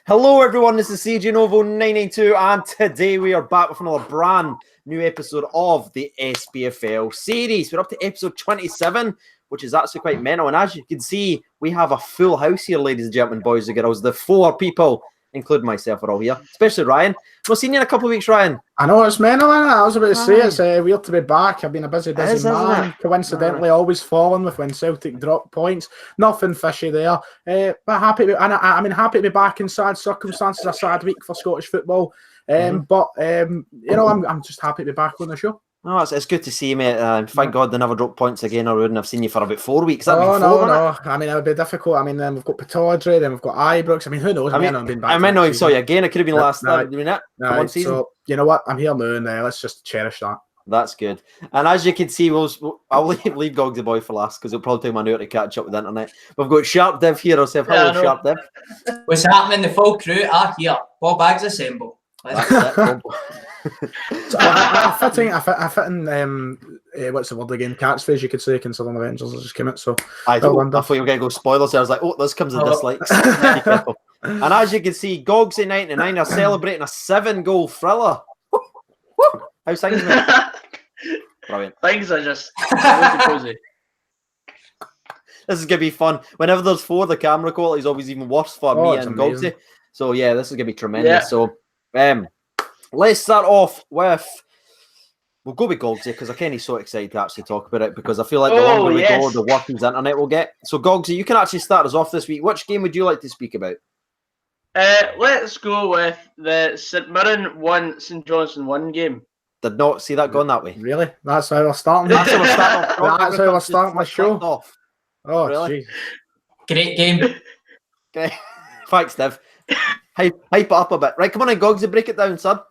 Hello everyone, this is CJ Novo 992 and today we are back with another brand new episode of the Spfl series. We're up to episode 27, which is actually quite mental, and as you can see, we have a full house here, ladies and gentlemen, boys and girls. The four people, including myself, are all here, especially Ryan. We'll see you in a couple of weeks, Ryan. I know, it's mental, isn't it? I was about to say, it's weird to be back. I've been a busy man. Coincidentally, always falling with when Celtic drop points. Nothing fishy there. But happy to, happy to be back in sad circumstances. A sad week for Scottish football. But I'm just happy to be back on the show. No, it's good to see you, mate. Thank God they never dropped points again, or I wouldn't have seen you for about 4 weeks. No. I mean, it would be difficult. I mean, then we've got Pataudry, then we've got Ibrox. I mean, who knows? I might not even saw you again. It could have been last one season. So, you know what? I'm here now, and let's just cherish that. That's good. And as you can see, I'll leave Gog the boy for last because it'll probably take me an hour to catch up with the internet. We've got Sharpdiv here. I'll say hello, Sharpdiv. What's happening? The full crew are here. All bags assemble. That's it. So I fit in what's the word again? Catchphrase, you could say, considering Avengers has just came out. So I thought you were going to go spoilers. So I was like, oh, this comes in dislikes. Be careful. And as you can see, Gogs at 99 are celebrating a 7-goal thriller. How's things, mate? Brilliant. Things are just cozy. This is going to be fun. Whenever there's 4, the camera quality is always even worse for me and Gogsy. So yeah, this is going to be tremendous. Yeah. So let's start off with, we'll go with Gogsy because I can't so excited to actually talk about it because I feel like the longer we go, the worse his internet will get. So Gogsy, you can actually start us off this week. Which game would you like to speak about? Let's go with the St Mirren 1, St Johnstone 1 game. Did not see that going that way. Really? That's how we're starting. That's how we're starting my show. Off. Oh, really? Great game. Okay. Thanks, Steve. Hype it up a bit. Right, come on in, Gogsy, break it down, son.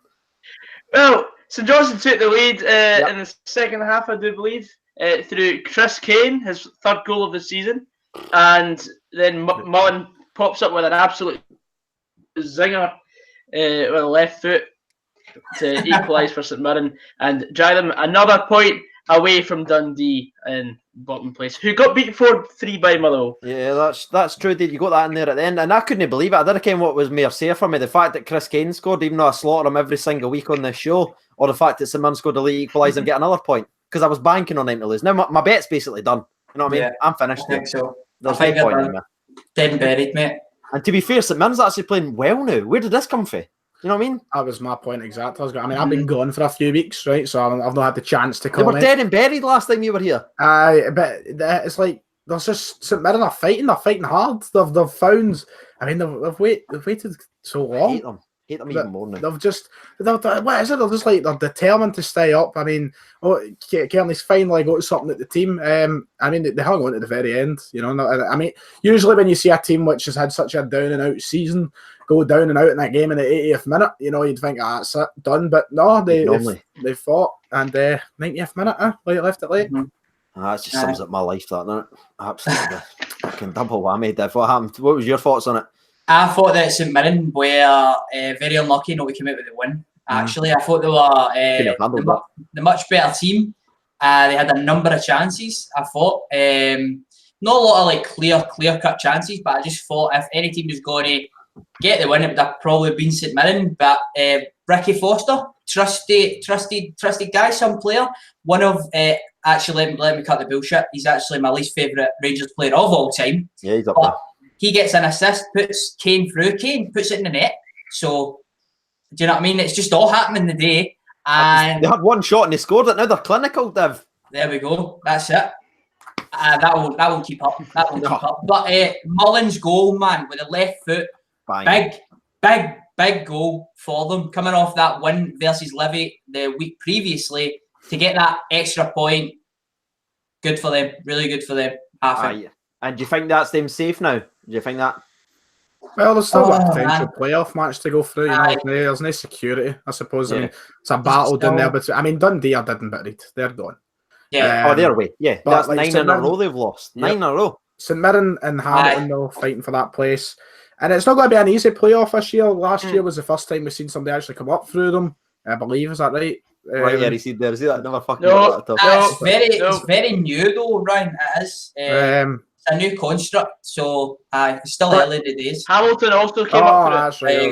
Well, St Johnstone took the lead in the second half, I do believe, through Chris Kane, his 3rd goal of the season. And then Mullen pops up with an absolute zinger with a left foot to equalise for St Mirren and drag them another point away from Dundee in bottom place, who got beat 4-3 by Motherwell. Yeah, that's true, dude. You got that in there at the end, and I couldn't believe it. I didn't care what was more safe for me, the fact that Chris Kane scored, even though I slaughter him every single week on this show, or the fact that St Mirren scored a late equaliser and get another point, because I was banking on him to lose. Now my bet's basically done. You know what I mean? Yeah, I'm finished. I think so. There's no point in me. Dead and buried, mate. And to be fair, St Mirren's actually playing well now. Where did this come from? You know what I mean? That was my point exactly. I've been gone for a few weeks, right? So I've not had the chance to come. They were dead and buried last time you were here. But it's like there's just St Mirren are fighting. They're fighting hard. They've found. I mean, they've waited so long. Hate them even more now. What is it? They're just like they're determined to stay up. I mean, Kearney's finally got something at the team. I mean, they hung on to the very end. You know, I mean, usually when you see a team which has had such a down and out season go down and out in that game in the 80th minute, you know, you'd think, that's it, done. But no, they fought, and 90th minute, left it late. That just sums up my life, that, doesn't it? Absolutely. Fucking double whammy, Dev. What happened? What was your thoughts on it? I thought that St Mirren were very unlucky not to come out with the win. Actually, I thought they were the much better team. They had a number of chances. I thought not a lot of like clear cut chances, but I just thought if any team was going to get the win, it would have probably been St Mirren. But Ricky Foster, trusted guy, some player. One of actually let me cut the bullshit. He's actually my least favourite Rangers player of all time. Yeah, he's up there. He gets an assist, puts Kane through. Kane puts it in the net. So, do you know what I mean? It's just all happening the day. And they had one shot and they scored it. Now they're clinical, Dev. There we go. That's it. That will keep up. That will keep up. But Mullen's goal, man, with the left foot, big goal for them. Coming off that win versus Livy the week previously to get that extra point. Good for them. Really good for them. And do you think that's them safe now? Do you think that? Well, there's still a potential playoff match to go through. You know, there's no security, I suppose. Yeah. I mean, it's a battle down there. But I mean, Dundee are dead and buried. They're gone. Yeah. They're away. Yeah, that's like 9 in a row they've lost. 9 in a row. St Mirren and Hamilton, though, fighting for that place. And it's not going to be an easy playoff this year. Last year was the first time we've seen somebody actually come up through them. I believe, is that right? Right, yeah, see that? Never fucking it's very new though, Ryan. It is. a new construct, so still early in the days. Hamilton also came up for it. That's right. There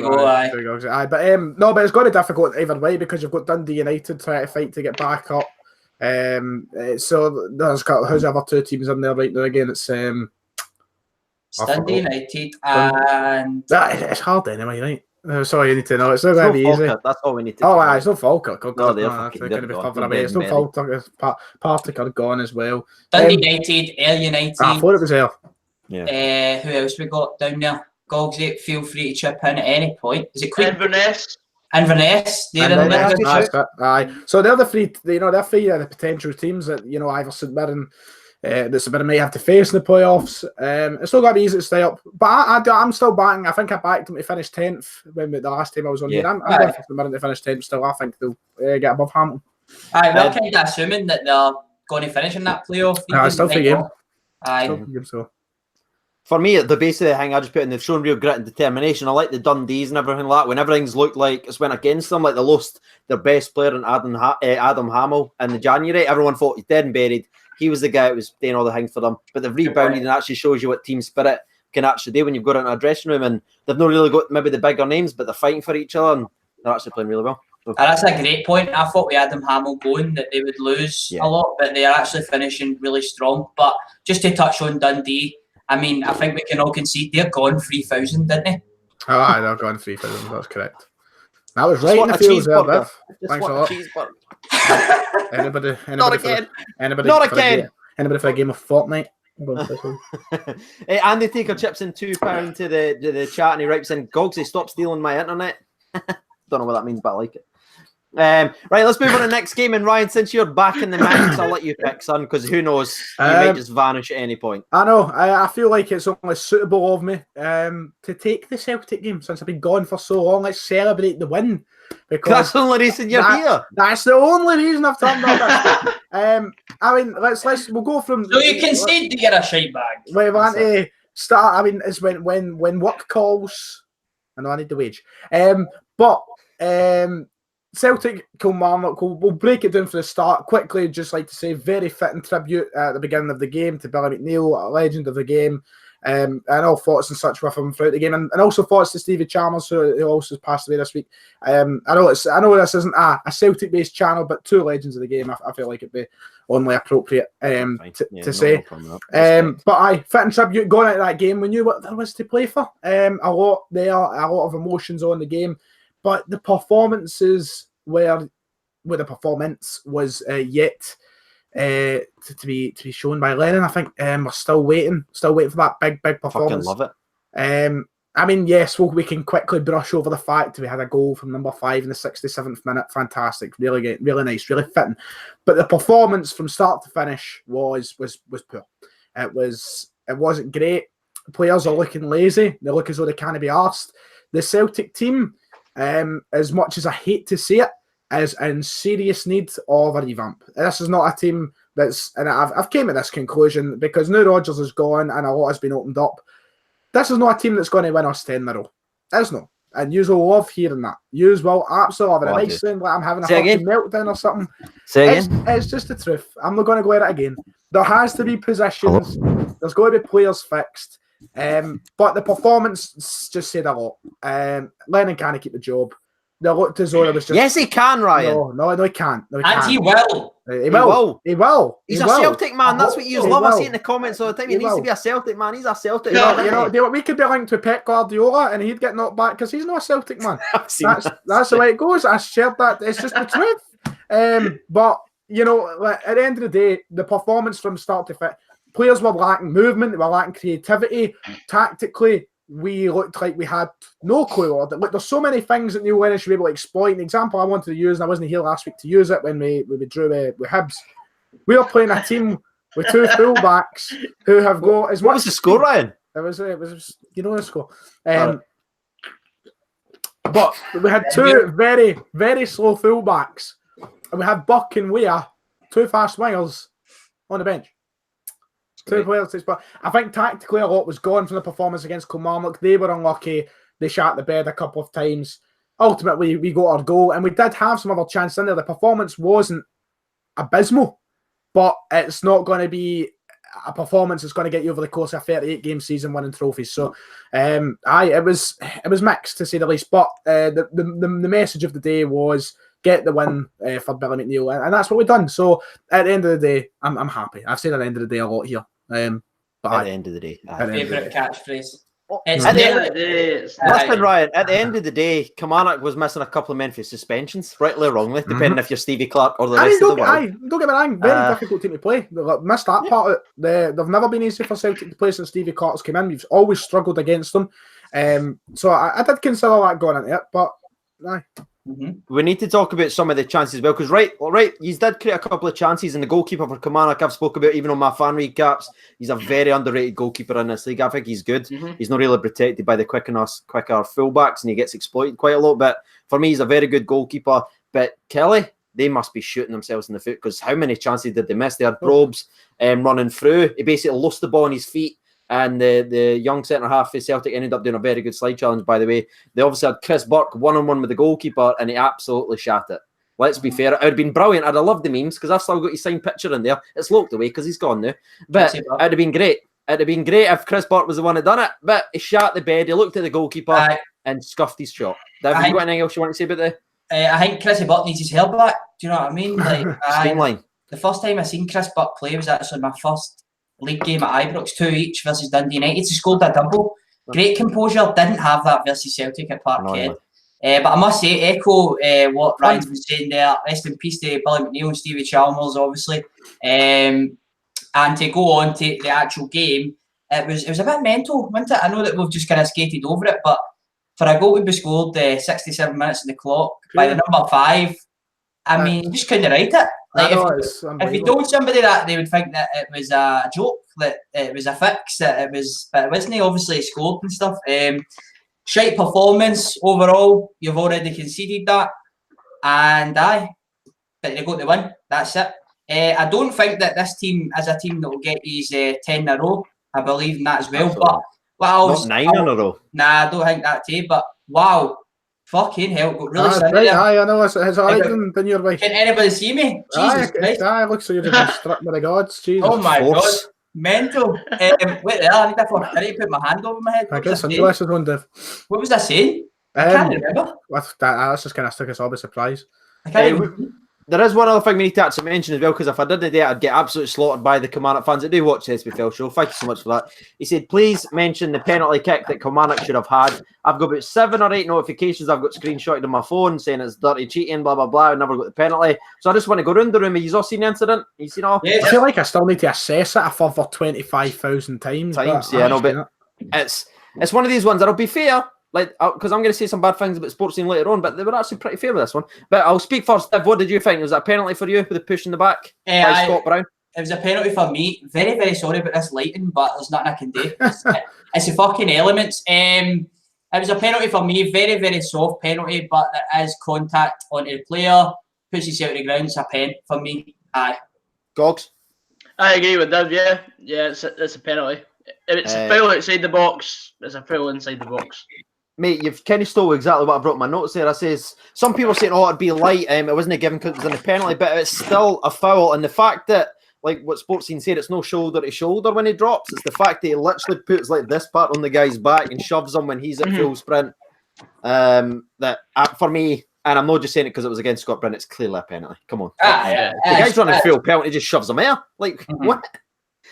you go, But no, but it's going to be difficult either way because you've got Dundee United trying to fight to get back up. So there's who's the other two teams in there right now again? It's Dundee United and it's hard anyway, right? Sorry, you need to know. It's not going to be easy. That's all we need to. Oh, it's not Falkirk. No, they're going to be further away. It's not Falkirk. It's Partick are gone as well. Dundee United, Ayr United. I thought it was there. Yeah. Who else we got down there? Gogsy, feel free to chip in at any point. Is it Queen? Inverness. They're in the Aye. So they're the three. They're three of the potential teams that either St Mirren. That St Mirren may have to face in the playoffs. It's not going to be easy to stay up, but I'm still backing. I think I backed them to finish 10th when the last time I was on here. I'm going for St Mirren to finish 10th still. I think they'll get above Hamilton. Aye, we're kind of assuming that they're going to finish in that playoff. Still for you. Aye. So. For me, the base of the thing I just put in, they've shown real grit and determination. I like the Dundees and everything like that. When everything's looked like it's went against them, like they lost their best player in Adam Hamill in the January. Everyone thought he's dead and buried. He was the guy that was doing all the things for them. But they've rebounded and actually shows you what team spirit can actually do when you've got it in a dressing room. And they've not really got maybe the bigger names, but they're fighting for each other and they're actually playing really well. So. That's a great point. I thought we had Adam Hamill going that they would lose a lot, but they are actually finishing really strong. But just to touch on Dundee, I mean, I think we can all concede they're gone 3,000, didn't they? Oh, aye, they're gone 3,000. That's correct. That was right in the field there, Biff. Thanks a lot. Anybody Not again. Anybody for a game of Fortnite? Andy Taker chips in £2 to the chat and he writes in, Gogsy, stop stealing my internet. Don't know what that means, but I like it. Right, let's move on to the next game. And Ryan, since you're back in the mix, I'll let you pick, son, because who knows, you might just vanish at any point. I know. I feel like it's only suitable of me to take the Celtic game since I've been gone for so long. Let's celebrate the win. Because that's the only reason you're here. That's the only reason I've turned up. I mean, we'll go from. So you concede to get a shite bag. We want to start. I mean, it's when work calls. I know I need the wage. But Celtic, Kilmarnock, we'll break it down for the start. Quickly, just like to say, very fitting tribute at the beginning of the game to Billy McNeil, a legend of the game, and all thoughts and such with him throughout the game. And also thoughts to Stevie Chalmers, who also passed away this week. I know this isn't a Celtic-based channel, but two legends of the game, I feel like it'd be only appropriate to say. But fitting tribute, going into that game, we knew what there was to play for. A lot of emotions on the game. But the performances where the performance was yet to be shown by Lennon. I think we're still waiting for that big performance. Fucking love it. I mean, yes, we can quickly brush over the fact we had a goal from number 5 in the 67th minute. Fantastic, really nice, really fitting. But the performance from start to finish was poor. It wasn't great. Players are looking lazy. They look as though they can't be arsed. The Celtic team, as much as I hate to say it, is in serious need of a revamp. This is not a team and I've came to this conclusion because now Rodgers is gone and a lot has been opened up. This is not a team that's going to win us 10 in a row. It's not. And you will love hearing that. You will absolutely have a nice sound like I'm having a fucking meltdown or something. It's just the truth. I'm not going to go at it again. There has to be positions. There's going to be players fixed. But the performance just said a lot. Lennon can't keep the job. They looked as though it was just. Yes, he can, Ryan. No, he can't. And he will. He will. He's a Celtic man. That's what you love. I see it in the comments all the time. He needs to be a Celtic man. He's a Celtic man. You know, we could be linked to Pep Guardiola and he'd get knocked back because he's not a Celtic man. That's the way it goes. I shared that. It's just the truth. But, you know, at the end of the day, the performance from start to finish, players were lacking movement, they were lacking creativity. Tactically, we looked like we had no clue. Look, there's so many things that Neil Lennon should be able to exploit. An example I wanted to use, and I wasn't here last week to use it when we drew with Hibs. We were playing a team with two fullbacks who have got as much. What was the score, Ryan? It was you know the score. But we had two very, very slow fullbacks, and we had Buck and Weir, two fast wingers, on the bench. Two players, but I think tactically a lot was gone from the performance against Kilmarnock. They were unlucky. They shot the bed a couple of times. Ultimately, we got our goal, and we did have some other chances in there. The performance wasn't abysmal, but it's not going to be a performance that's going to get you over the course of a 38-game season winning trophies. So, it was mixed to say the least. But the message of the day was get the win for Billy McNeil, and that's what we've done. So at the end of the day, I'm happy. I've said at the end of the day a lot here. But at the end of the day, favourite catchphrase. Listen, Ryan, at the end of the day, Kilmarnock was missing a couple of Memphis suspensions, rightly or wrongly, depending if you're Stevie Clark or the rest of the world. Don't get me wrong, very difficult team to play. They've missed that part of it. They've never been easy for Celtic to play since Stevie Clark's come in. We've always struggled against them. So I did consider that going into it, but aye. We need to talk about some of the chances as well, because you did create a couple of chances, and the goalkeeper for Kilmarnock I've spoke about even on my fan recaps. He's a very underrated goalkeeper in this league. I think he's good. He's not really protected by the quicker fullbacks, and he gets exploited quite a lot. But for me, he's a very good goalkeeper. But Kelly, they must be shooting themselves in the foot, because how many chances did they miss? They had Probes running through. He basically lost the ball on his feet. And the young centre-half for Celtic ended up doing a very good slide challenge, by the way. They obviously had Chris Burke one-on-one with the goalkeeper, and he absolutely shat it. Let's be fair. It would have been brilliant. I'd have loved the memes, because I've still got his signed picture in there. It's locked away because he's gone now. But it would have been great. It would have been great if Chris Burke was the one that done it. But he shat the bed, he looked at the goalkeeper and scuffed his shot. Have you got anything else you want to say about that? I think Chrissy Burke needs his help back. Do you know what I mean? Streamline. The first time I seen Chris Burke play was actually my first league game at Ibrox, 2 each versus Dundee United. He scored a double. Great composure. Didn't have that versus Celtic at Parkhead. But I must say, echo what Ryan's been saying there. Rest in peace to Billy McNeil and Stevie Chalmers, obviously. And to go on to the actual game, it was a bit mental, wasn't it? I know that we've just kind of skated over it, but for a goal to be scored 67 minutes on the clock by the number 5, I mean, you just couldn't write it. Like if you told somebody that, they would think that it was a joke, that it was a fix, but it wasn't. Obviously, he scored and stuff. Shite performance overall. You've already conceded that, and but they got the win. That's it. I don't think that this team is a team that will get these 10 in a row. I believe in that as well. But not 9 in a row. Nah, I don't think that too. But wow. Fucking hell, got really sunny there. I know, it's alright then your way. Can anybody see me? Jesus Christ. Looks like you're just struck by the gods. Jesus. Oh my God. Mental. Wait there, I need to put my hand over my head. I guess sunglasses on, Dave. What was I saying? I can't remember. That's just kind of took us all by surprise. I can't even... There is one other thing we need to actually mention as well, because if I didn't do that, I'd get absolutely slaughtered by the Kilmarnock fans that do watch the Spfl show. Thank you so much for that. He said, please mention the penalty kick that Kilmarnock should have had. I've got about 7 or 8 notifications I've got screenshotted on my phone saying it's dirty cheating, blah, blah, blah. I never got the penalty. So I just want to go round the room. Have you all seen the incident? You seen all? Yeah, I feel like I still need to assess it a further 25,000 times. Yeah, no, but it's one of these ones that'll be fair. Like, because I'm going to say some bad things about sports team later on, but they were actually pretty fair with this one. But I'll speak first. Steve, what did you think? Was that a penalty for you with the push in the back by Scott Brown? It was a penalty for me. Very, very sorry about this lighting, but there's nothing I can do. It's the fucking elements. It was a penalty for me. Very, very soft penalty, but there is contact on the player. Pushes you out of the ground. It's a pen for me. Aye. Gogs? I agree with that, yeah. Yeah, it's a penalty. If it's a foul outside the box, it's a foul inside the box. Mate, you've kind of stole exactly what I brought in my notes there. I says, some people are saying, it'd be light. It wasn't a given because it was in a penalty, but it's still a foul. And the fact that, like what Sports Scene said, it's no shoulder to shoulder when he drops. It's the fact that he literally puts like this part on the guy's back and shoves him when he's at full sprint. That for me, and I'm not just saying it because it was against Scott Brown, it's clearly a penalty. Come on. The guy's running full pelt, he just shoves him there. Like, what?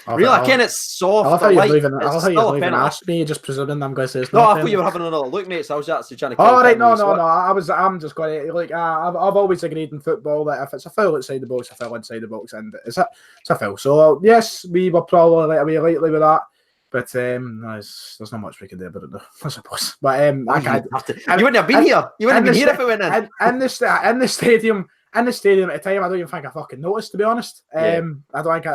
Really? I can't, it's soft. I thought you were even asked me, just presuming I'm going to say it's not. I thought you were having another look, mate, so I was actually trying to... Oh, right, no. I'm just going to... Like, I've always agreed in football that if it's a foul outside the box, a foul inside the box, and it's a foul. So, yes, we were probably away lightly with that, but there's not much we can do about it, though, I suppose. But I can't... You wouldn't have been here. You wouldn't have been here if it went in. In the stadium... In the stadium at the time, I don't even think I fucking noticed, to be honest. I don't think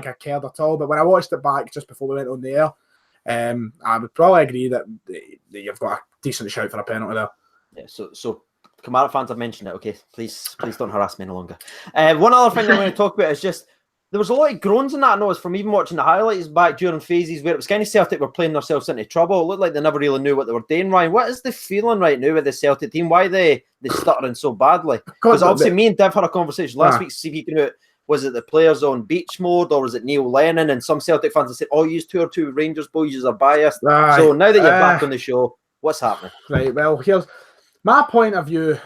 I cared at all. But when I watched it back just before we went on the air, I would probably agree that you've got a decent shout for a penalty there. Yeah. So Kilmarnock fans have mentioned it. Okay, please don't harass me any longer. One other thing I'm going to talk about is just there was a lot of groans in that. I noticed from even watching the highlights back during phases where it was kind of Celtic were playing themselves into trouble. It looked like they never really knew what they were doing. Ryan, what is the feeling right now with the Celtic team? Why they stuttering so badly? Because obviously me and Dev had a conversation last week speaking about Was it the players on beach mode, or was it Neil Lennon? And some Celtic fans have said, "Oh, you 2 or 2 Rangers boys, you are biased." So now that you're back on the show, what's happening? Right. Well, here's my point of view.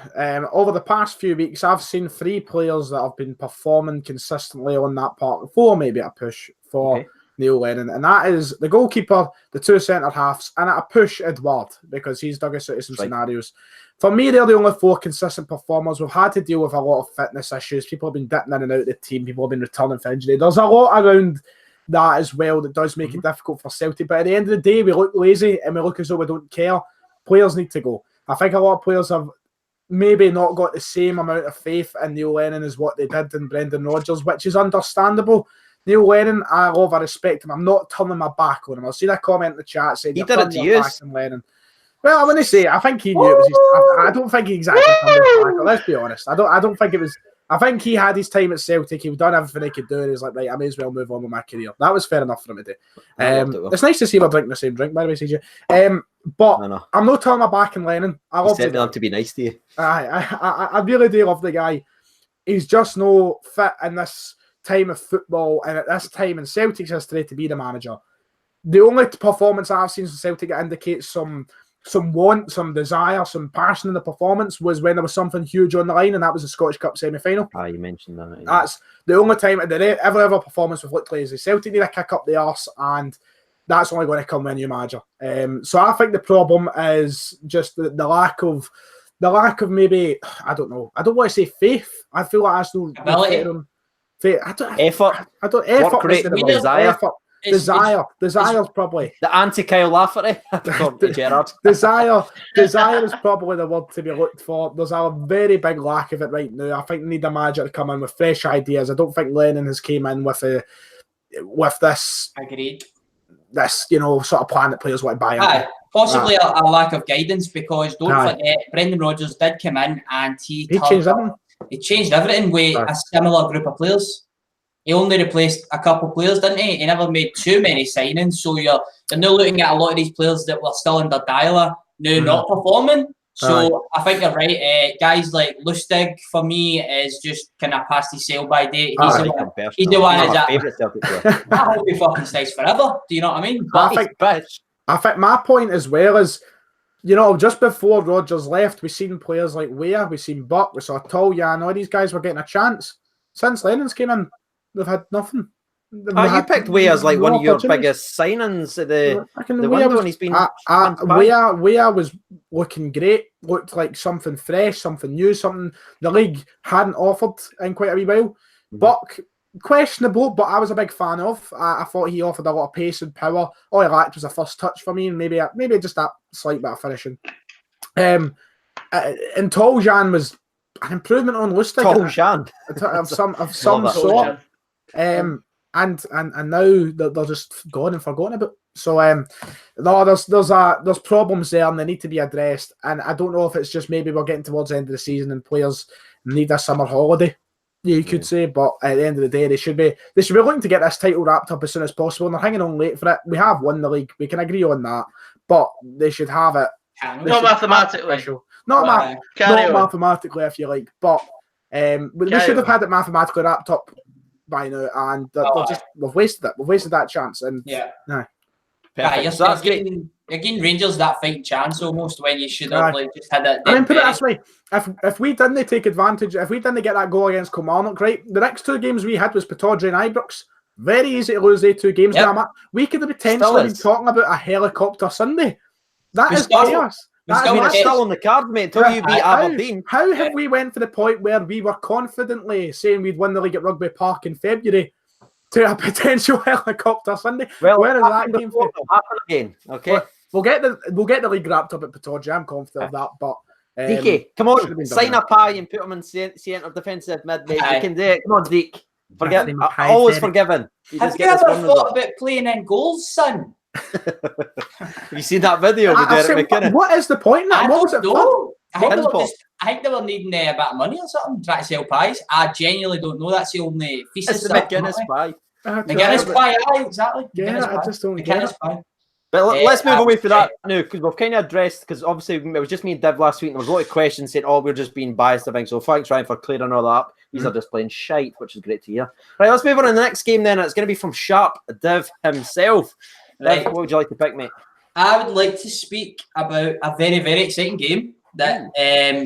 Over the past few weeks, I've seen 3 players that have been performing consistently on that part. 4 maybe a push for Neil Lennon, and that is the goalkeeper, the 2 centre halves, and at a push Edward, because he's dug us out of some scenarios. For me, they're the only 4 consistent performers. We've had to deal with a lot of fitness issues. People have been dipping in and out of the team. People have been returning for injury. There's a lot around that as well that does make it difficult for Celtic. But at the end of the day, we look lazy and we look as though we don't care. Players need to go. I think a lot of players have maybe not got the same amount of faith in Neil Lennon as what they did in Brendan Rodgers, which is understandable. Neil Lennon, I love, I respect him. I'm not turning my back on him. I've seen a comment in the chat saying he did it to you. Lennon. Well, I want to say, I think he knew it was his. I don't think he exactly turned his back. Let's be honest. I don't think it was. I think he had his time at Celtic. He'd done everything he could do, and he's like, right, I may as well move on with my career. That was fair enough for him to do. It's nice to see we're drinking the same drink, by the way, CJ. But I'm not turning my back on Lennon. I love him to be nice to you. I really do love the guy. He's just no fit in this time of football and at this time in Celtic's history to be the manager. The only performance I've seen from Celtic that indicates some want, some desire, some passion in the performance was when there was something huge on the line, and that was the Scottish Cup semi-final. You mentioned that. Yeah. That's the only time that ever performance we've looked lazy. Celtic need a kick up the arse, and that's only going to come with a new manager. So I think the problem is just the lack of maybe, I don't know. I don't want to say faith. I feel like that's no faith. Effort. Effort. Desire is probably the anti-Kyle Lafferty. Desire is probably the word to be looked for. There's a very big lack of it right now. I think they need a manager to come in with fresh ideas. I don't think Lennon has came in with this. Agreed. This sort of plan that players want to buy into. Possibly a lack of guidance, because don't forget, Brendan Rodgers did come in and he changed everything. He changed everything with a similar group of players. He only replaced a couple of players, didn't he? He never made too many signings. So you're now looking at a lot of these players that were still under dialer, now not performing. So I think you're right. Guys like Lustig, for me, is just kind of past his sale-by date. He's the one that I hope he fucking stays forever. Do you know what I mean? But I think my point as well is, just before Rodgers left, we've seen players like Weah, we've seen Buck, we saw Toljan, all these guys were getting a chance. Since Lennon's came in, they've had nothing. You picked Weah as like one of your biggest signings at the window, and he's been Weah was looking great, looked like something fresh, something new, something the league hadn't offered in quite a wee while. Buck, questionable, but I was a big fan of. I thought he offered a lot of pace and power. All he lacked was a first touch for me, and maybe just that slight bit of finishing. And Toljan was an improvement on Lustig. Toljan of some sort. And now they're just gone and forgotten about. So no, there's problems there, and they need to be addressed. And I don't know if it's just maybe we're getting towards the end of the season and players need a summer holiday, you could say. But at the end of the day, they should be looking to get this title wrapped up as soon as possible. And they're hanging on late for it. We have won the league, we can agree on that, but they should have it. Not mathematically. Not mathematically, if you like, but we should have had it mathematically wrapped up by now, and we've wasted it. We've wasted that chance, and you're giving Rangers that fighting chance almost when you should have just had it. I mean, put it this way: if we didn't take advantage, if we didn't get that goal against Kilmarnock, right, the next 2 games we had was Pittodrie and Ibrox. Very easy to lose those 2 games. Yep. We could have potentially been talking about a helicopter Sunday. That is chaos. That's still on the card, mate, until you beat Aberdeen. How have we went to the point where we were confidently saying we'd win the league at Rugby Park in February to a potential helicopter Sunday? Well, where is that game from? It'll happen again, okay? We'll get the league wrapped up at Pittodrie. I'm confident of that, but DK, come on, sign a pie and put him in centre defensive mid, mate. You can do it. Come on, Deke. Always forgiven. Have you ever thought about playing in goals, son? Have you seen that video with Derek McKinnon? What is the point in that? What was it for? I think they were needing a bit of money or something, trying to sell pies. I genuinely don't know. That's the only thesis. It's the McGuinness pie. McGuinness pie, exactly. Yeah, I just don't get it. Pie. But let's move away from that now, because we've kind of addressed, because obviously it was just me and Div last week, and there was a lot of questions saying, we're just being biased, I think. So thanks, Ryan, for clearing all that up. These are just playing shite, which is great to hear. Right, let's move on to the next game then. It's going to be from Sharpdiv himself. Right. Div, what would you like to pick, mate? I would like to speak about a very, very exciting game that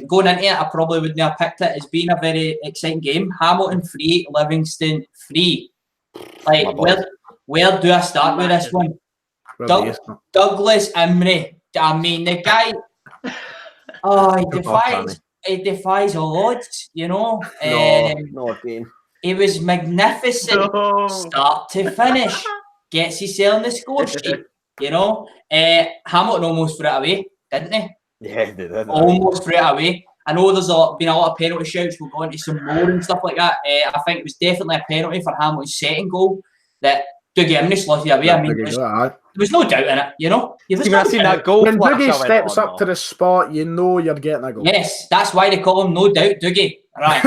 going into it, I probably wouldn't have picked it as being a very exciting game. Hamilton 3, Livingston 3. Like, where do I start with this one? Douglas Imrie. I mean, the guy, he defies all odds, you know. No again. He was magnificent start to finish. Gets himself on the score sheet, you know. Hamilton almost threw it away, didn't he? Yeah, they did. Almost threw it away. I know there's been a lot of penalty shouts. We'll go into some more and stuff like that. I think it was definitely a penalty for Hamilton's second goal that Dougie Imrie slotted away. I mean, there was no doubt in it, you know. You've seen that goal. When Dougie steps up to the spot, you know you're getting a goal. Yes, that's why they call him No Doubt Dougie. Right.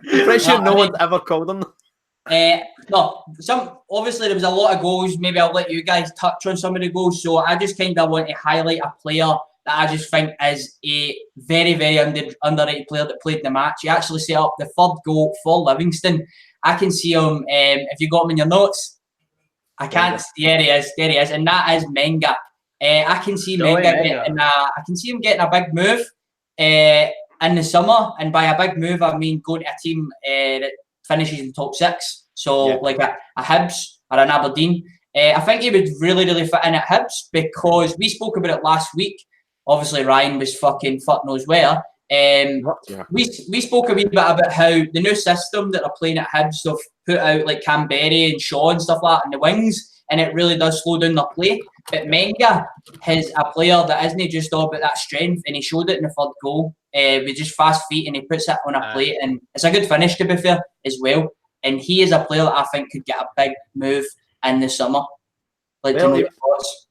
Pretty sure no one's ever called him. No, obviously there was a lot of goals. Maybe I'll let you guys touch on some of the goals. So I just kind of want to highlight a player that I just think is a very, very underrated player that played in the match. He actually set up the third goal for Livingston. I can see him. If you got him in your notes, I can't. There he is, and that is Menga. I can see I can see him getting a big move in the summer, and by a big move I mean going to a team that finishes in top 6. So like a Hibs or an Aberdeen. I think he would really, really fit in at Hibs because we spoke about it last week. Obviously, Ryan was fucking fuck knows where. We spoke a wee bit about how the new system that they're playing at Hibs, they've put out like Canberry and Shaw and stuff like that in the wings, and it really does slow down their play. But Menga is a player that isn't just all about that strength, and he showed it in the third goal with just fast feet, and he puts it on a plate, and it's a good finish to be fair as well. And he is a player that I think could get a big move in the summer. Like, to know your thoughts.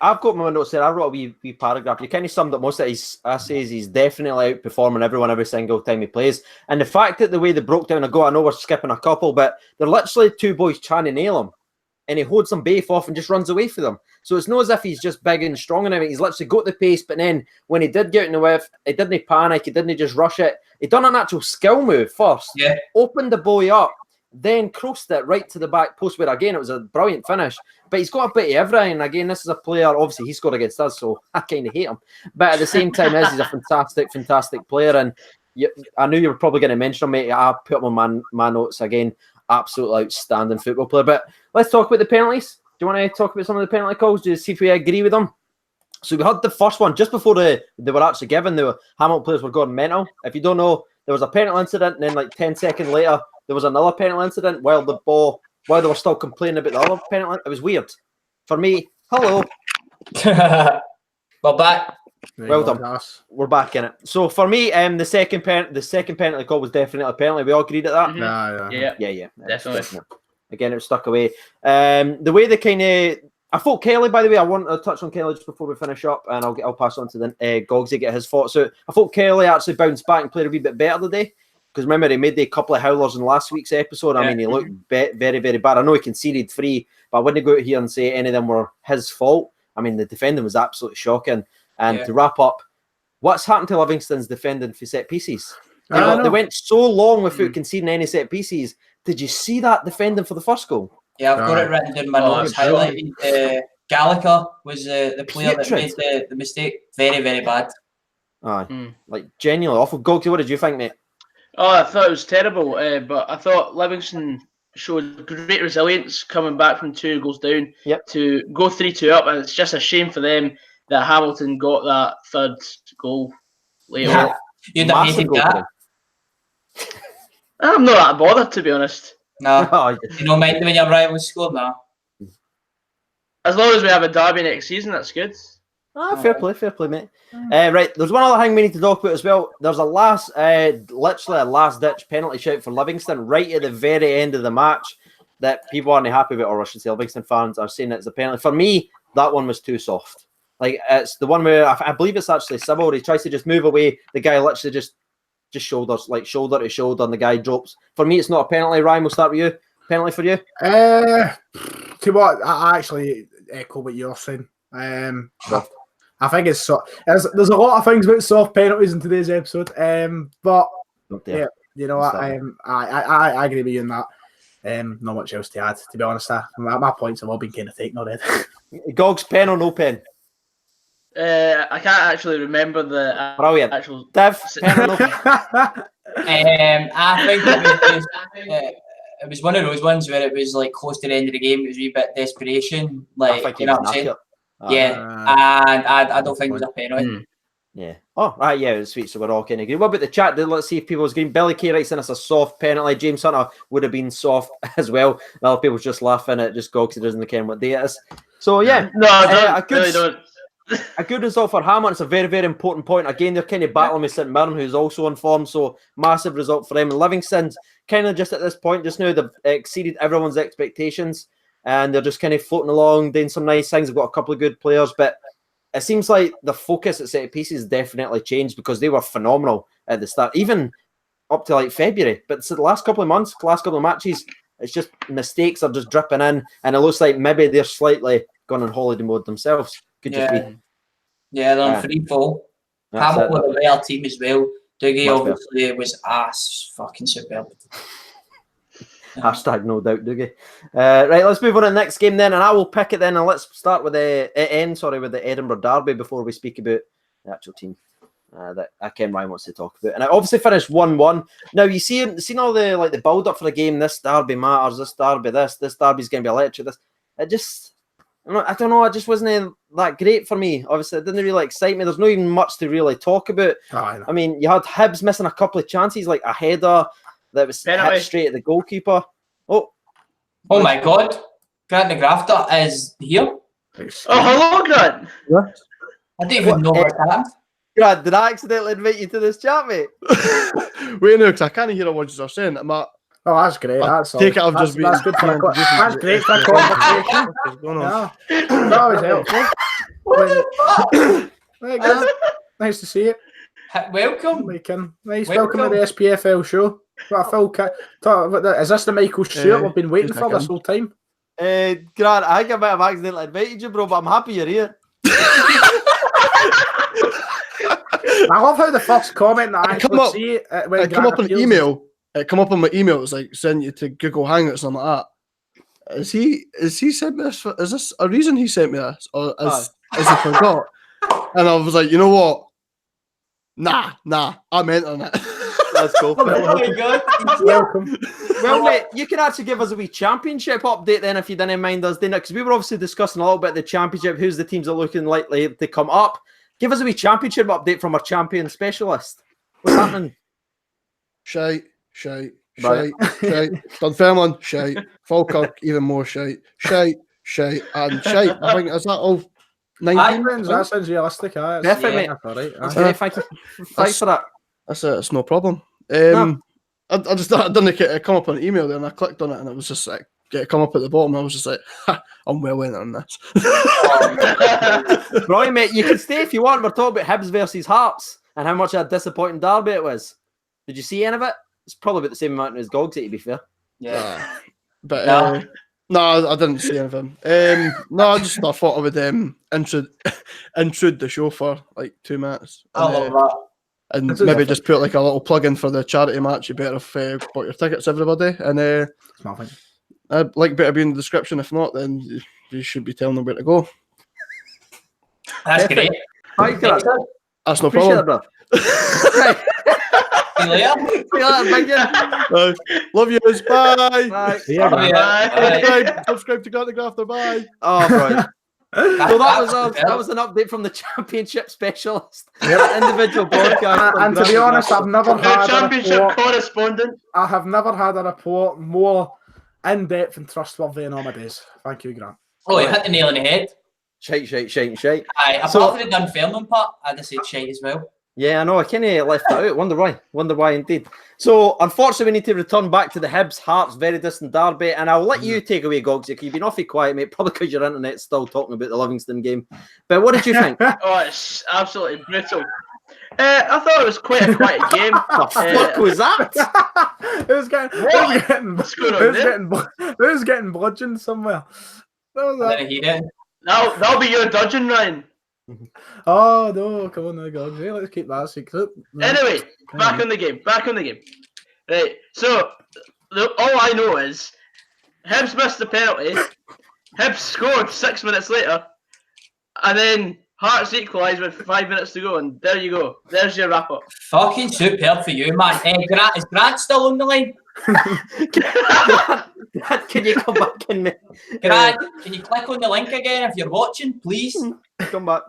I've got my notes there. I wrote a wee paragraph. You kind of summed up most of his essays. He's definitely outperforming everyone every single time he plays. And the fact that the way they broke down a goal, I know we're skipping a couple, but they're literally two boys trying to nail him. And he holds them both off and just runs away for them. So it's not as if he's just big and strong and everything. He's literally got the pace, but then when he did get in the whiff, he didn't panic, he didn't just rush it. He done an actual skill move first. Yeah. Opened the boy up, then crossed it right to the back post where, again, it was a brilliant finish. But he's got a bit of everything. And again, this is a player, obviously, he scored against us, so I kind of hate him. But at the same time, he's a fantastic player. And I knew you were probably going to mention him, mate. I put him on my notes again. Absolutely outstanding football player. But let's talk about the penalties. Do you want to talk about some of the penalty calls? Do you see if we agree with them? So we had the first one just before they were actually given. The Hamilton players were going mental. If you don't know, there was a penalty incident, and then like 10 seconds later, there was another penalty incident while they were still complaining about the other penalty. It was weird. For me, hello. We're back. Well done. We're back in it. So for me, the second penalty call was definitely a penalty. We all agreed at that? Mm-hmm. Yeah. Definitely. Again, it was stuck away. The way they kind of... I thought Kelly, by the way, I want to touch on Kelly just before we finish up, and I'll pass on to the Gogsy, get his thoughts. So I thought Kelly actually bounced back and played a wee bit better today. Because remember, he made a couple of howlers in last week's episode. I mean, he looked very, very bad. I know he conceded 3, but I wouldn't go out here and say any of them were his fault. I mean, the defending was absolutely shocking. And to wrap up, what's happened to Livingston's defending for set pieces? They went so long without conceding any set pieces. Did you see that defending for the first goal? Yeah, I've got it written down in my notes. Highlighted. Gallagher was the player that made the mistake. Very, very bad. Like, genuinely awful. Gogsy, what did you think, mate? Oh, I thought it was terrible, but I thought Livingston showed great resilience coming back from 2 goals down to go 3-2 up, and it's just a shame for them that Hamilton got that third goal later on. You'd have hated that. I'm not that bothered, to be honest. No, you don't mind when your rival scored now. As long as we have a derby next season, that's good. Fair play, mate. Right, there's one other thing we need to talk about as well. There's literally a last-ditch penalty shout for Livingston right at the very end of the match that people aren't happy about, or I should say Livingston fans are saying it's a penalty. For me, that one was too soft. Like, it's the one where I believe it's actually Spfl. He tries to just move away. The guy literally just shoulders, like shoulder to shoulder, and the guy drops. For me, it's not a penalty. Ryan, we'll start with you. Penalty for you? to what I actually echo what you're saying. I think it's there's a lot of things about soft penalties in today's episode. But yeah, you know what? I agree with you on that. Not much else to add, to be honest. My points have all been kind of taken already. Gogs, pen or no pen? I can't actually remember the actual. Dev, pen or no pen? I think it was one of those ones where it was like close to the end of the game. It was a wee bit desperation, like you know what I'm saying. Yeah, and I don't think it was a penalty. Yeah. Oh, right. Yeah, it was sweet. So we're all kind of agree. What about the chat? Let's see if people was green. Billy K writes in, it's a soft penalty. James Hunter would have been soft as well. Well, people just laughing at just Gogs. He doesn't care what day it is. So yeah, a good result for Hammond. It's a very, very important point. Again, they're kind of battling with St Mirren, who's also on form. So massive result for them. And Livingston's kind of just at this point, just now they've exceeded everyone's expectations, and they're just kind of floating along, doing some nice things. They've got a couple of good players, but it seems like the focus at set pieces definitely changed because they were phenomenal at the start, even up to like February. But so the last couple of months, last couple of matches, it's just mistakes are just dripping in, and it looks like maybe they're slightly gone on holiday mode themselves. Could just be. Yeah, they're on free fall. Hamilton were a better team as well. Dougie obviously was fucking superb. Hashtag no doubt, Dougie. Right, let's move on to the next game then, and I will pick it then, and let's start with the Edinburgh Derby before we speak about the actual team that Ken Ryan wants to talk about. And I obviously finished 1-1. Now you see all the the build up for the game. This derby matters. This derby's going to be electric. I don't know. It just wasn't that great for me. Obviously, it didn't really excite me. There's not even much to really talk about. I mean, you had Hibs missing a couple of chances, like a header that was hit straight at the goalkeeper. Oh my God! Grant the Grafter is here. Oh, hello, Grant. What? I don't even know what's happened. Grant, did I accidentally invite you to this chat, mate? Wait, no, because I can't hear what you're saying. Oh, that's great. That's take it. I've just been. That's good for that's great for a conversation. That was helpful. Nice to see you. Welcome. Welcome to the SPFL show. What a full is this the Michael Stewart we've been waiting for this whole time? Grant, I think I might have accidentally invited you, bro, but I'm happy you're here. I love how the first comment that I come up, see it come up on email. It come up on my email. It was like send you to Google Hangouts or something like that. Is he sent me this? Is this a reason he sent me this, or is he forgot? And I was like, you know what? Nah, I meant on it. That's cool. Welcome. Well, mate, you can actually give us a wee championship update then, if you didn't mind us doing it, because we were obviously discussing a little bit of the championship. Who's the teams that are looking likely to come up? Give us a wee championship update from our champion specialist. What's happening? Shite. Dunfermline, shite. Falkirk, even more shite. Shite, and shite. I think, is that all 19? That sounds realistic. Perfect, mate. Right. Thank you. Thanks for that. That's it. It's no problem. I just done it come up on an email there, and I clicked on it, and it was just like come up at the bottom. And I was just like, I'm well in on this. Right, mate. You can stay if you want. We're talking about Hibs versus Hearts and how much a disappointing derby it was. Did you see any of it? It's probably about the same amount as Gogs, to be fair. Yeah. But no, I didn't see anything. I thought I would intrude the show for like 2 minutes. I love that. And maybe just put like a little plug in for the charity match. You better have bought your tickets, everybody. And better be in the description. If not, then you should be telling them where to go. That's great. That's no problem. See you later. Love you. Bye. Bye. Subscribe to Grant the Grafter. Bye. Oh, right. So that was an update from the championship specialist, individual podcast. And to be honest, I've never had championship correspondent. I have never had a report more in depth and trustworthy in all my days. Thank you, Grant. Oh, you hit the nail on the head. Shite. Aye, apart from the Dunfermline part, I'd have said shite as well. Yeah, I know. I kind of left that out. Wonder why indeed. So, unfortunately, we need to return back to the Hibs Hearts very distant derby, and I'll let you take away, Gogs. You've been awfully quiet, mate, probably because your internet's still talking about the Livingston game. But what did you think? It's absolutely brutal. I thought it was quite a quiet game. What the fuck was that? It was getting bludgeoned somewhere. That'll be your dodging, Ryan. Oh no, come on now, God. Hey, let's keep that secret. Anyway, back on the game. Right, so all I know is Hibs missed the penalty. Hibs scored 6 minutes later, and then Hearts equalised with 5 minutes to go, and there you go. There's your wrap up. Fucking superb for you, man. Is Grant still on the line? Grant, can you come back in me? Grant, can you click on the link again if you're watching, please? Come back.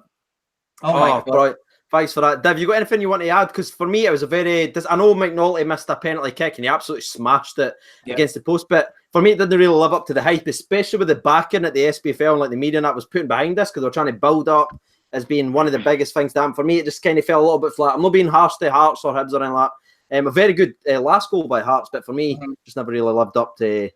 Oh my God. Right. Thanks for that. Dev, you got anything you want to add? Because for me, it was a very... I know McNulty missed a penalty kick and he absolutely smashed it against the post, but for me, it didn't really live up to the hype, especially with the backing at the SPFL and like the media and that was putting behind this because they were trying to build up as being one of the biggest things to happen. For me, it just kind of fell a little bit flat. I'm not being harsh to Hearts or Hibs or anything like that. A very good last goal by Hearts, but for me, just never really lived up to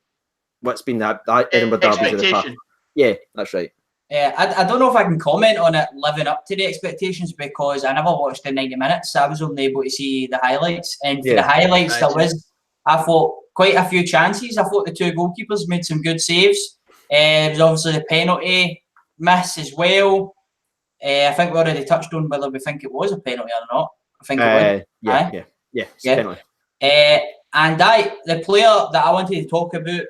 what's been the Edinburgh derbies of the past. Yeah, that's right. I don't know if I can comment on it living up to the expectations because I never watched the 90 minutes. I was only able to see the highlights. And for the highlights, there was, I thought, quite a few chances. I thought the two goalkeepers made some good saves. There was obviously the penalty miss as well. I think we already touched on whether we think it was a penalty or not. I think it was. Yeah. Penalty. And the player that I wanted to talk about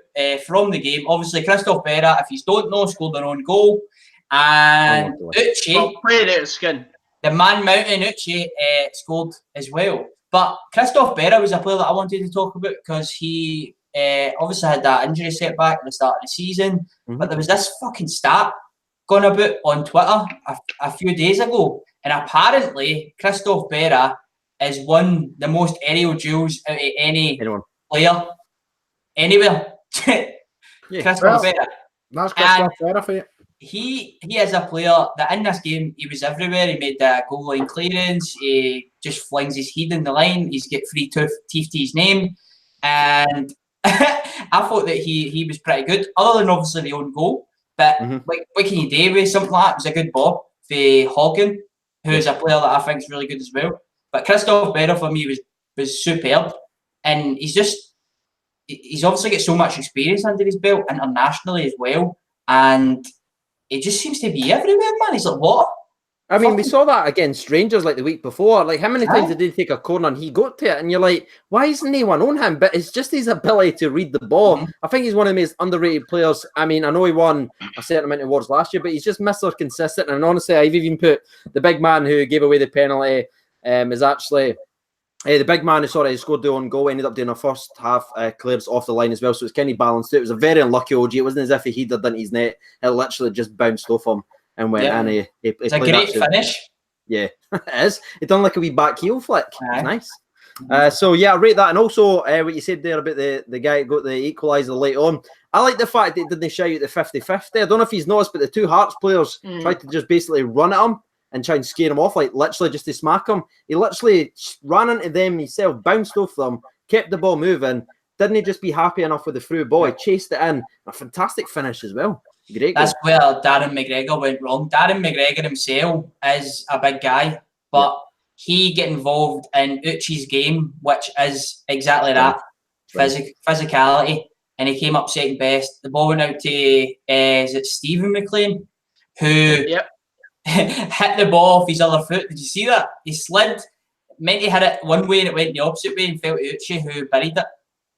from the game, obviously Christophe Berra, if you don't know, scored their own goal. And Uche, played out of skin. The man mountain Uche scored as well. But Christophe Berra was a player that I wanted to talk about because he obviously had that injury setback at the start of the season. But there was this fucking stat gone about on Twitter a few days ago. And apparently Christophe Berra has won the most aerial duels out of any player anywhere. Christophe Berra. That's Christophe Berra for you. He is a player that in this game, he was everywhere. He made the goal line clearance. He just flings his head in the line. He's got free teeth to his name. And I thought that he was pretty good, other than obviously the own goal. But what can you do with something like that? It was a good ball for Hogan, who is a player that I think is really good as well. But Christophe Berra for me was superb. And he's obviously got so much experience under his belt internationally as well. And he just seems to be everywhere, man. He's like, what? I mean, we saw that against Rangers like the week before. Like, how many times did he take a corner and he got to it? And you're like, why isn't anyone on him? But it's just his ability to read the ball. I think he's one of the most underrated players. I mean, I know he won a certain amount of awards last year, but he's just Mr. Consistent. And honestly, I've even put the big man who gave away the penalty is actually... the big man who scored the own goal, ended up doing a first half clearance off the line as well. So it's kind of balanced it. It was a very unlucky OG. It wasn't as if he headed into his net. It literally just bounced off him and went in. It's a great finish. Yeah, it is. It done like a wee back heel flick. It's nice. So yeah, I rate that. And also what you said there about the guy who got the equaliser late on. I like the fact that he didn't shout at the 50-50. I don't know if he's noticed, but the two Hearts players tried to just basically run at him and try and scare him off, like literally just to smack him. He literally ran into them himself, bounced off them, kept the ball moving. Didn't he just be happy enough with the through ball? He chased it in. A fantastic finish as well. Great goal. That's where Darren McGregor went wrong. Darren McGregor himself is a big guy, but he get involved in Uchi's game, which is exactly that, physicality. And he came up second best. The ball went out to, is it Stephen McLean? Who... hit the ball off his other foot. Did you see that? He slid, meant to hit it one way and it went the opposite way and fell to Uche, who buried it.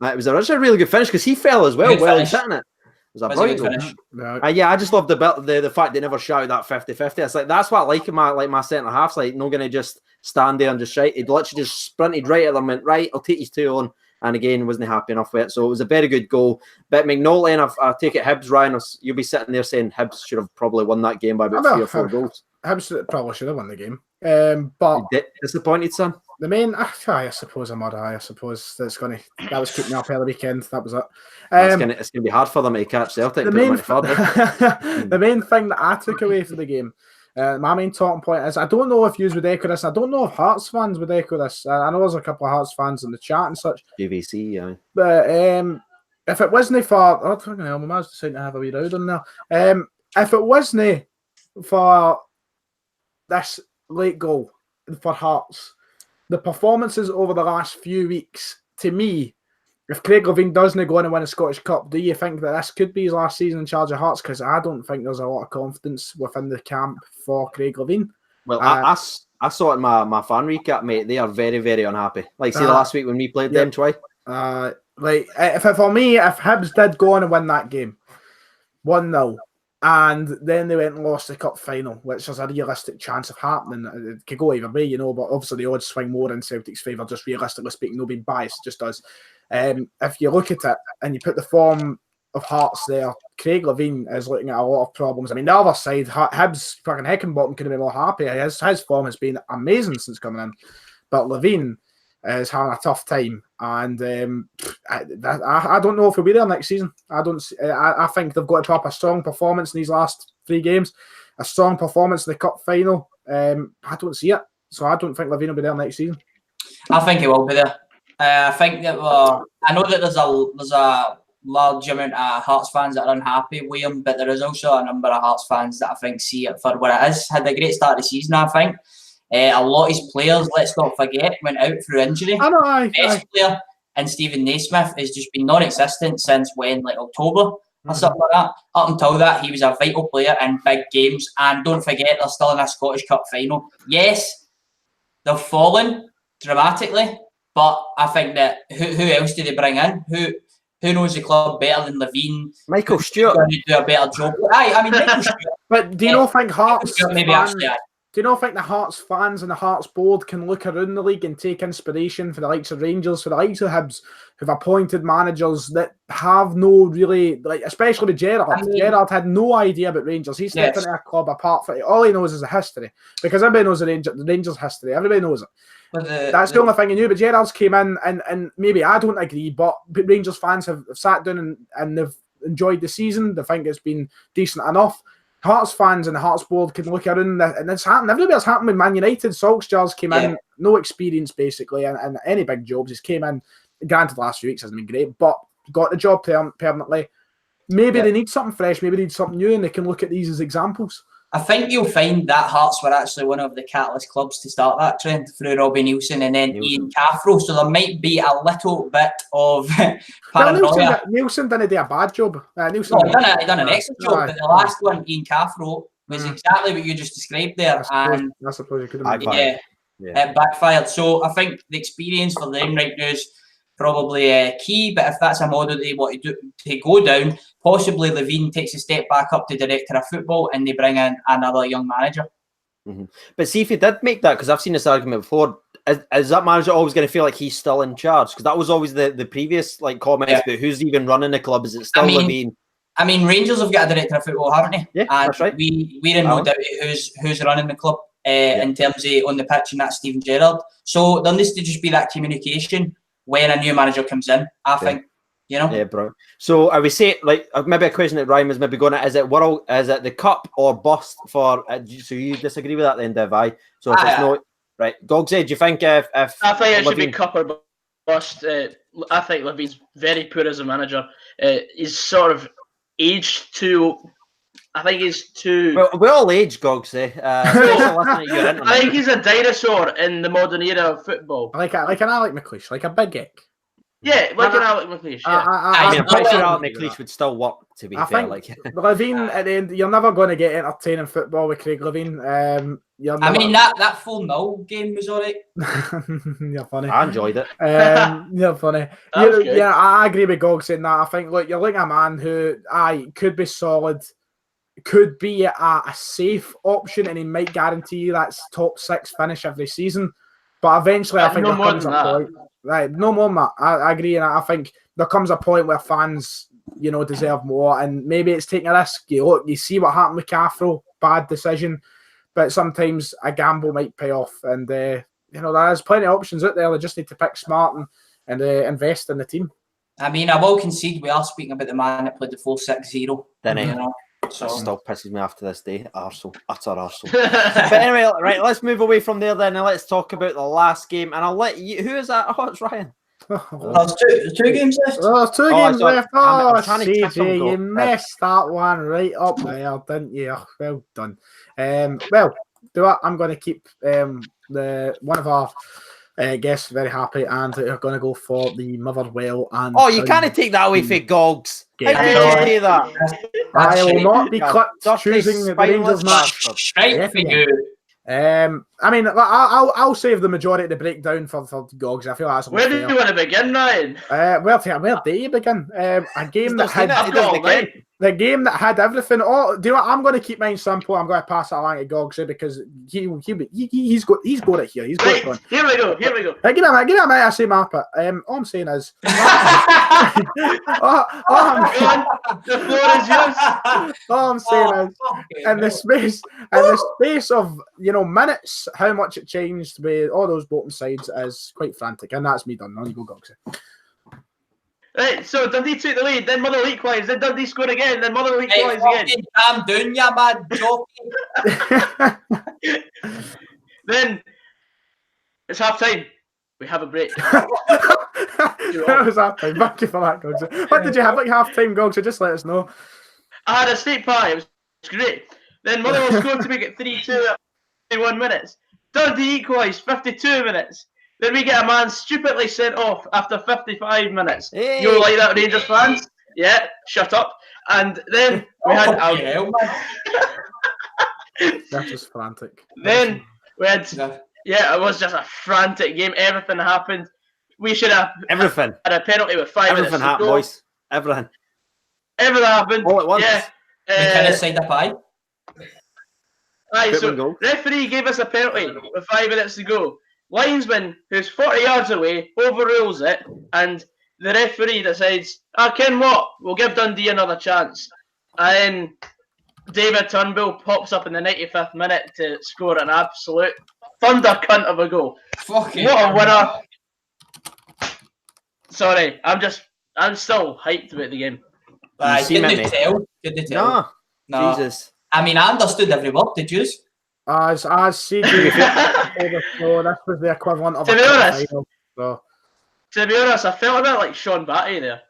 It was a really good finish because he fell as well while he's hitting it. It was a brilliant finish. I just love the fact they never shouted that 50-50. It's like, that's what I like in my centre halves. Like, not going to just stand there and just shout. He'd literally just sprinted right at them and went, right, I'll take his two on. And again, wasn't happy enough with it. So it was a very good goal. But McNulty, and I take it Hibs, Ryan, you'll be sitting there saying Hibs should have probably won that game by about 3 or 4 goals. Hibs probably should have won the game. But disappointed, son? The main, I suppose I suppose that was keeping me up all the weekend. That was it. It's gonna be hard for them to catch Celtic. The main thing that I took away from the game, my main talking point is, I don't know if you would echo this. I don't know if Hearts fans would echo this. I know there's a couple of Hearts fans in the chat and such. GVC, yeah. But if it wasn't for, fucking hell, my man's deciding to have a wee round on there. If it wasn't for this late goal for Hearts, the performances over the last few weeks, to me, if Craig Levein doesn't go on and win a Scottish Cup, do you think that this could be his last season in charge of Hearts? Because I don't think there's a lot of confidence within the camp for Craig Levein. Well, I saw it in my fan recap, mate. They are very, very unhappy. Like, see, last week when we played them twice. For me, if Hibs did go on and win that game, 1-0, and then they went and lost the cup final, which is a realistic chance of happening. It could go either way, you know, but obviously the odds swing more in Celtic's favour, just realistically speaking, no being biased, just does. If you look at it and you put the form of Hearts there, Craig Levein is looking at a lot of problems. I mean, the other side, Hibs, fucking Heckenbottom could have been more happy. His form has been amazing since coming in, but Levein is having a tough time, and I don't know if he'll be there next season. I think they've got to put up a strong performance in these last 3 games, a strong performance in the cup final. I don't see it, so I don't think Levein will be there next season. I think he will be there. I think that I know that there's a large amount of Hearts fans that are unhappy with him, but there is also a number of Hearts fans that I think see it for what it is. Had a great start of the season, I think. A lot of his players, let's not forget, went out through injury. I know, the best player in Stephen Naismith has just been non-existent since when, like October or something like that. Up until that, he was a vital player in big games. And don't forget, they're still in a Scottish Cup final. Yes, they've fallen dramatically, but I think that who else do they bring in? Who knows the club better than Levein? Michael Stewart. Going to do a better job. I mean, Michael Stewart. But do you not think Hearts maybe actually? Do you not think the Hearts fans and the Hearts board can look around the league and take inspiration for the likes of Rangers, for the likes of Hibs, who've appointed managers that have no really, like, especially with Gerrard. I mean, Gerrard had no idea about Rangers. He stepped into a club apart from it. All he knows is the history, because everybody knows the Rangers history. Everybody knows it. That's the only thing he knew. But Gerrard's came in, and maybe I don't agree, but Rangers fans have sat down and they've enjoyed the season. They think it's been decent enough. Hearts fans and the Hearts board can look around, and it's happened. Everybody's happened with Man United. Solskjaer's came in, no experience basically, and any big jobs. He's came in. Granted, the last few weeks hasn't been great, but got the job permanently. Maybe they need something fresh. Maybe they need something new, and they can look at these as examples. I think you'll find that Hearts were actually one of the catalyst clubs to start that trend through Robbie Neilson and then Ian Cathro. So there might be a little bit of paranoia. Neilson didn't do a bad job. He done an excellent job, but the last one, Ian Cathro, was exactly what you just described there. I suppose you could have it backfired. So I think the experience for them right now is probably key, but if that's a model they want to go down, possibly Levein takes a step back up to director of football and they bring in another young manager. But see, if he did make that, because I've seen this argument before, is that manager always going to feel like he's still in charge? Because that was always the previous comments about who's even running the club. Is it still Levein? I mean, Rangers have got a director of football, haven't they? Yeah, and that's right. We're in no doubt who's running the club in terms of on the pitch, and that's Steven Gerrard. So there needs to just be that communication when a new manager comes in, I think, you know? Yeah, bro. So are we saying, like, maybe a question that Ryan is maybe going at, is it the cup or bust for, so you disagree with that then, Div? So if it's not, right, Gogsy, do you think if I think it should be cup or bust. I think Levein's very poor as a manager. He's sort of aged too... I think he's too... Well, we're all age, Gogsy. I think he's a dinosaur in the modern era of football. Like an Alec McLeish, like a big ick. Yeah, like an Alec McLeish. Yeah. I'm pretty sure Alec McLeish would still work, to be fair. Think Levein, at the end, you're never going to get entertaining football with Craig Levein. I mean, that 4-0 game was alright. You're funny. I enjoyed it. You're funny. Yeah, I agree with Gog saying that. I think, look, you're like a man who could be solid, could be a safe option, and he might guarantee you that's top 6 finish every season. But eventually, I think there comes a point. Right, no more than that. I agree, and I think there comes a point where fans, deserve more, and maybe it's taking a risk. You see what happened with Cathro, bad decision, but sometimes a gamble might pay off, and there's plenty of options out there. They just need to pick smart and invest in the team. I mean, I will concede we are speaking about the man that played the 4-6-0. So still pisses me off to this day. Utter arsehole. But anyway, right, let's move away from there then, and let's talk about the last game. And I'll let you. Who is that? Oh, it's Ryan. There's two games left. There's 2 games left. I'm CJ, you messed that one right up there, didn't you? Well done. I'm going to keep one of our Guests very happy, and they're going to go for the Motherwell and. Oh, you can't take that away for Gogs. How could you say that? I will not be clipped choosing the Rangers match. Straight for you. I mean, I'll save the majority of the breakdown for Gogs. I feel that's where do you want to begin, Ryan? Where do you begin? A game that had the game that had everything. Oh, do you know what? I'm going to keep mine simple. I'm going to pass it along to Gogs because he's got it here. He's got it going. Here we go. Give me a minute. I say map it. All I'm saying is, the floor is yours. All I'm saying is, in the space of minutes, how much it changed with all those bottom sides is quite frantic, and that's me done. On you go, Gogsy. Right, so Dundee took the lead, then Motherwell equalised, then Dundee scored again, then Motherwell equalised again. Calm down, you mad jockey. Then it's half time. We have a break. That was half time. Thank you for that, Gogsy. What did you have like half time, Gogsy? Just let us know. I had a steak pie. It was great. Then Motherwell scored to make it 3-2 at 51 minutes. Dundee equalised 52 minutes. Then we get a man stupidly sent off after 55 minutes. Hey. You like that, Rangers fans? Yeah, shut up. And then we had... That was frantic. Then we had... Yeah, it was just a frantic game. Everything happened. We should have had a penalty with 5 minutes to go. Happened, boys. Everything happened. All at once. Yeah. McKinnon signed a pie. Right, so referee gave us a penalty with 5 minutes to go. Linesman, who's 40 yards away, overrules it, and the referee decides, Ken what? We'll give Dundee another chance. And then David Turnbull pops up in the 95th minute to score an absolute thunder cunt of a goal. What a winner. Sorry, I'm still hyped about the game. Could they tell? No. Jesus. I mean, I understood every word, did you? As CG, this was the equivalent of to be honest, I felt a bit like Sean Batty there.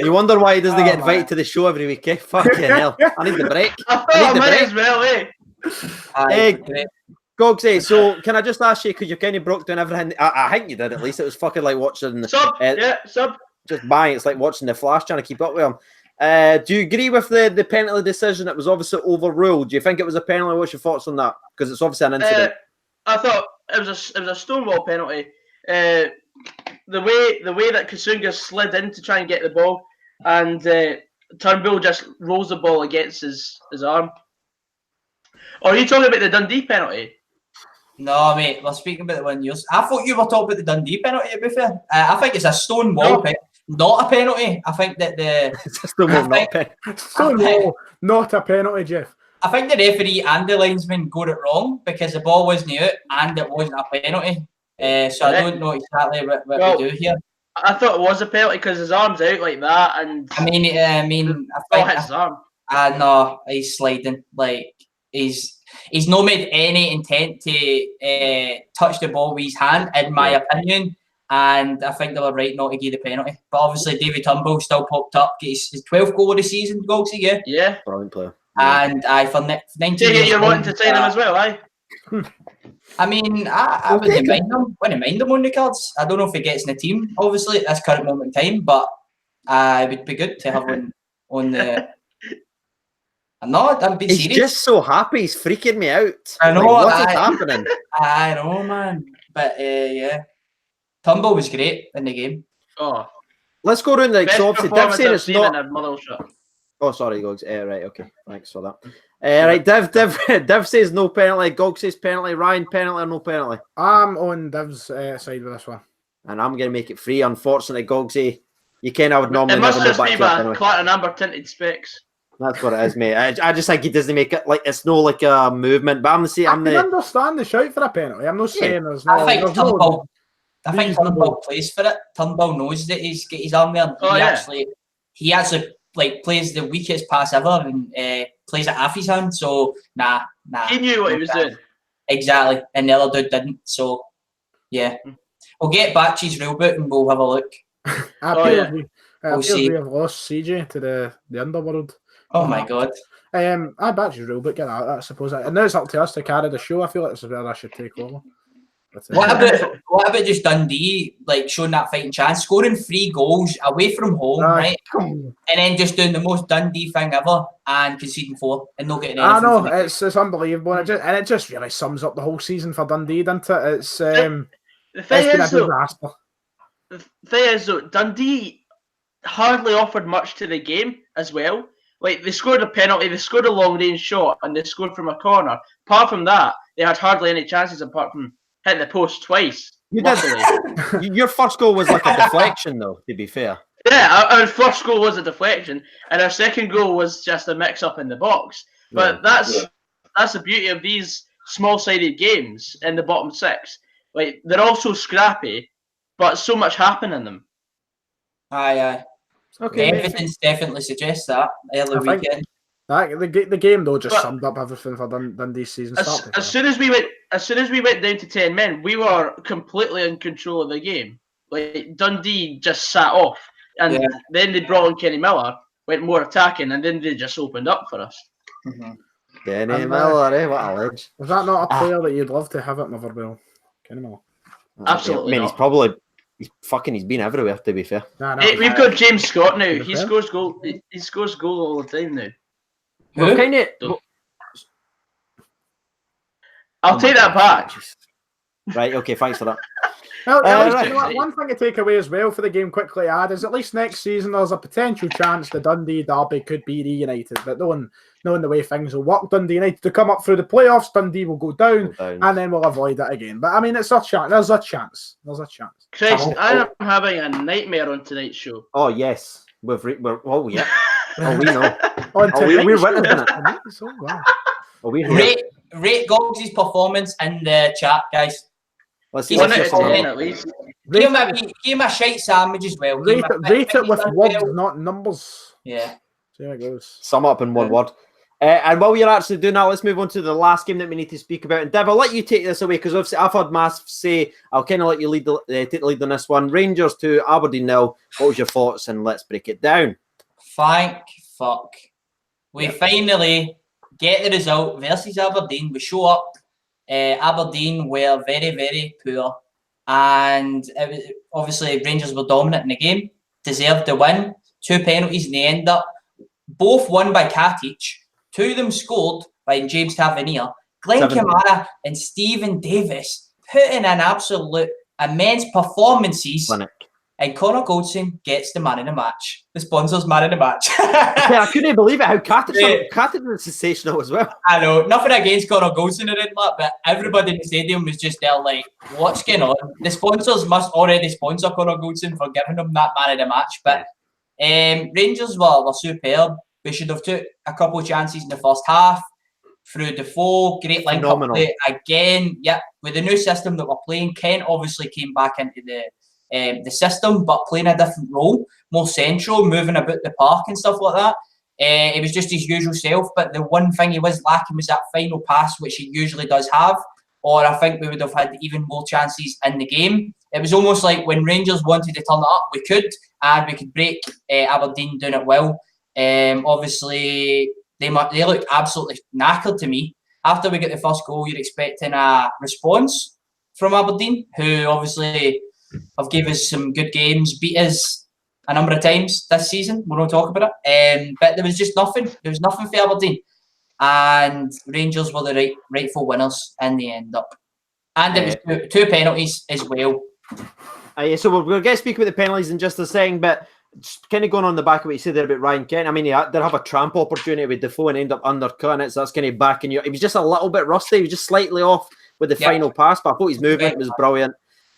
You wonder why he doesn't get invited to the show every week, eh? Fucking hell. I need the break. I thought I might as well, eh? Gogsy, so can I just ask you, because you kind of broke down everything, I think you did at least, it was fucking like watching... Sub. Just bang, it's like watching the Flash, trying to keep up with him. Do you agree with the penalty decision? It was obviously overruled. Do you think it was a penalty? What's your thoughts on that? Because it's obviously an incident. I thought it was a stonewall penalty. The way that Kasunga slid in to try and get the ball, and Turnbull just rolls the ball against his arm. Or are you talking about the Dundee penalty? No, mate, we're speaking about the one yours. I thought you were talking about the Dundee penalty, to be fair. I think it's a stonewall penalty, not a penalty. I think that not a penalty, Jeff. I think the referee and the linesman got it wrong because the ball wasn't out and it wasn't a penalty. So I don't know exactly what we do here. I thought it was a penalty because his arm's out like that, and I mean, I think hit his arm. No, he's sliding. Like he's not made any intent to touch the ball with his hand, in my opinion. And I think they were right not to give the penalty. But obviously, David Turnbull still popped up, get his 12th goal of the season, Gogsy, yeah? Yeah. Brilliant player. And for 19 years... You're wanting to sign him as well, aye? I mean, I wouldn't mind him on the cards. I don't know if he gets in the team, obviously, at this current moment in time, but it would be good to have one on the... No, I'm being serious. He's just so happy. He's freaking me out. I know. What is happening? I know, man. But, yeah. Turnbull was great in the game. Oh. Let's go around, so obviously Div saying it's not... Oh, sorry, Gogs. Right, okay. Thanks for that. Right, Div says no penalty. Gog says penalty. Ryan, penalty or no penalty? I'm on Div's side with this one. And I'm going to make it free. Unfortunately, Gogsy, you kind of would normally never know back to it. It must just be Clark and Amber tinted specs. That's what it is, mate. I just think he doesn't make it like it's no like a movement. But I can understand the shout for a penalty. I'm not saying there's no. I think Turnbull plays for it. Turnbull knows that he's got his arm there. He actually like plays the weakest pass ever and plays it off his hand. So nah. He knew what he was doing. Exactly, and the other dude didn't. So yeah, we'll get back to his rule book and we'll have a look. We'll see. We have lost CJ to the underworld. Oh my God. I bet you rule, but get out. I suppose. And now it's up to us to carry the show. I feel like this is where I should take over. What about just Dundee, like showing that fighting chance, scoring 3 goals away from home, right? And then just doing the most Dundee thing ever and conceding 4 and not getting anything. I know, it's unbelievable. And it just really sums up the whole season for Dundee, doesn't it? It's the thing is, though, Dundee hardly offered much to the game as well. Like, they scored a penalty, they scored a long-range shot, and they scored from a corner. Apart from that, they had hardly any chances apart from hitting the post twice. Your first goal was like a deflection, though, to be fair. Yeah, our first goal was a deflection, and our second goal was just a mix-up in the box. But that's the beauty of these small-sided games in the bottom 6. Like, they're all so scrappy, but so much happened in them. Aye. Okay. Everything's definitely suggests that early weekend. The game though just summed up everything for Dundee's season. As soon as we went down to 10 men, we were completely in control of the game. Like, Dundee just sat off, and then they brought in Kenny Miller, went more attacking, and then they just opened up for us. Kenny Miller, what a ledge! Was that not a player that you'd love to have at Motherwell? Kenny Miller. Absolutely. I mean, he's been everywhere, to be fair. We've got James Scott now. He scores goals all the time now. I'll take that back. Right, okay, thanks for that. Well, you know what, one thing to take away as well for the game quickly add is at least next season there's a potential chance the Dundee derby could be reunited, but knowing the way things will work, Dundee United to come up through the playoffs, Dundee will go down. And then we'll avoid it again. But I mean, it's a chance. There's a chance. Christ, I am having a nightmare on tonight's show. Oh yes, we know. We're witnessing it. Rate Goggs' performance in the chat, guys. Let's see. 1 out of 10 at least. Give him a shite sandwich as well. Rate it with words, not numbers. Yeah. See how it goes. Sum up in one word. And while you're actually doing that, let's move on to the last game that we need to speak about. And Dev, I'll let you take this away because obviously I've heard Mass say I'll kind of let you take the lead on this one. Rangers 2, Aberdeen 0. What was your thoughts? And let's break it down. Thank fuck. We finally get the result versus Aberdeen. We show up. Aberdeen were very, very poor. And obviously Rangers were dominant in the game. Deserved the win. 2 penalties in the end up. Both won by Katic. 2 of them scored by James Tavernier. Glenn Kamara and Stephen Davis putting in absolute immense performances. Clinic. And Connor Goldson gets the man in the match. The sponsor's man in the match. I couldn't believe it how Katic was sensational as well. I know, nothing against Connor Goldson or anything like that, but everybody in the stadium was just there like, what's going on? The sponsors must already sponsor Connor Goldson for giving them that man in the match. But Rangers were superb. We should have took a couple of chances in the first half. Through Defoe, great link-up play again. Yeah, with the new system that we're playing, Kent obviously came back into the system, but playing a different role, more central, moving about the park and stuff like that. It was just his usual self, but the one thing he was lacking was that final pass, which he usually does have, or I think we would have had even more chances in the game. It was almost like when Rangers wanted to turn it up, we could, and we could break Aberdeen doing it well. Obviously, they looked absolutely knackered to me. After we get the first goal, you're expecting a response from Aberdeen, who obviously have given us some good games, beat us a number of times this season. We won't talk about it. But there was just nothing. There was nothing for Aberdeen. And Rangers were the rightful winners in the end up. And it was 2 penalties as well. So we're going to speak about the penalties in just a second, but just kind of going on the back of what you said there about Ryan Kent. I mean, he did have a tramp opportunity with Defoe and end up undercutting it, so that's kind of backing you. He was just a little bit rusty. He was just slightly off with the final pass, but I thought his movement was brilliant.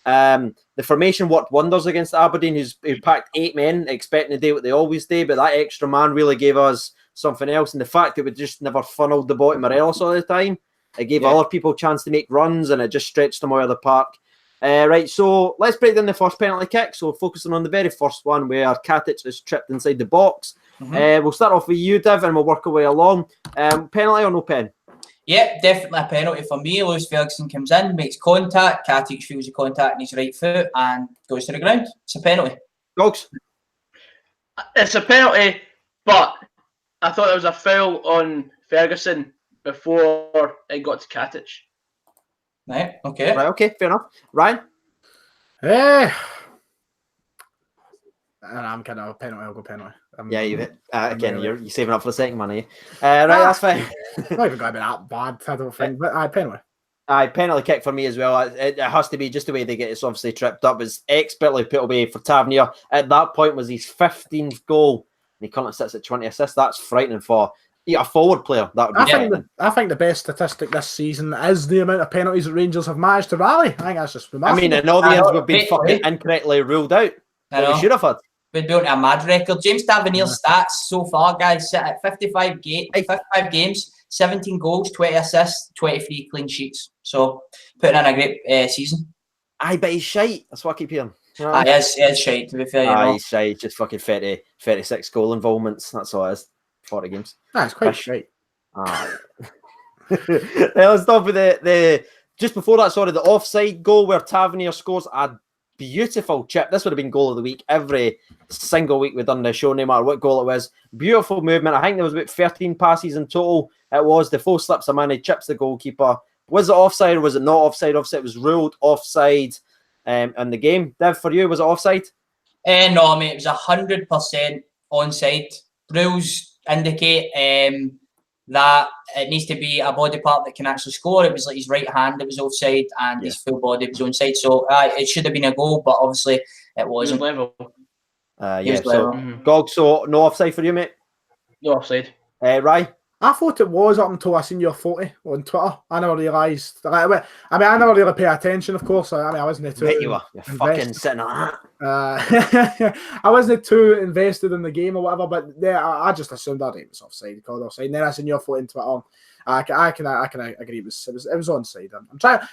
The formation worked wonders against Aberdeen, who packed 8 men, expecting to do what they always do, but that extra man really gave us something else. And the fact that we just never funneled the ball to Morelos all the time, it gave other people a chance to make runs, and it just stretched them out of the park. Right, so let's break down the first penalty kick. So focusing on the very first one where Katic is tripped inside the box. We'll start off with you, Div, and we'll work our way along. Penalty or no pen? Yeah, definitely a penalty for me. Lewis Ferguson comes in, makes contact. Katic feels the contact in his right foot and goes to the ground. It's a penalty. Dogs? It's a penalty, but I thought there was a foul on Ferguson before it got to Katic. Right, okay. Right, okay, fair enough. Ryan? And I'm kind of a penalty. I'll go penalty. Yeah, again, you're saving up for the second one, eh? Right, that's fine. Not even going to be that bad, I don't think. But penalty. Penalty kick for me as well. It has to be just the way they get it. Obviously tripped up. It's expertly put away for Tavernier. At that point was his 15th goal. And he currently sits at 20 assists. That's frightening for a forward player. That would be I think the best statistic this season is the amount of penalties that Rangers have managed to rally. I think that's just remarkable. I mean, and all the ends would be fucking incorrectly ruled out. We should have had. We've built a mad record. James Tavernier's stats so far, guys, sit at 55 games, 17 goals, 20 assists, 23 clean sheets. So, putting in a great season. Aye, but he's shite. That's what I keep hearing. He is shite, to be fair. He's shite. Just fucking 36 goal involvements. That's all it is. 40 games. It's quite shite. Let's stop with the just before that, the offside goal where Tavernier scores a beautiful chip. This would have been goal of the week every single week we've done the show, no matter what goal it was. Beautiful movement. I think there was about 13 passes in total. It was the 4 slips of money, chips the goalkeeper. Was it offside or was it not offside? Obviously, it was ruled offside in the game. Dev, for you, was it offside? No, mate, it was 100% onside. Rules indicate that it needs to be a body part that can actually score. It was like his right hand that was offside and his full body was onside. So it should have been a goal, but obviously it wasn't. Level. Gog, so no offside for you, mate? No offside. Rye? I thought it was up until I seen your photo on Twitter. I never realised. I never really pay attention, of course. I wasn't too. You're fucking sitting on that. I wasn't too invested in the game or whatever, but I just assumed that it was offside, called offside. And then I seen your photo on Twitter. I can agree. It was onside.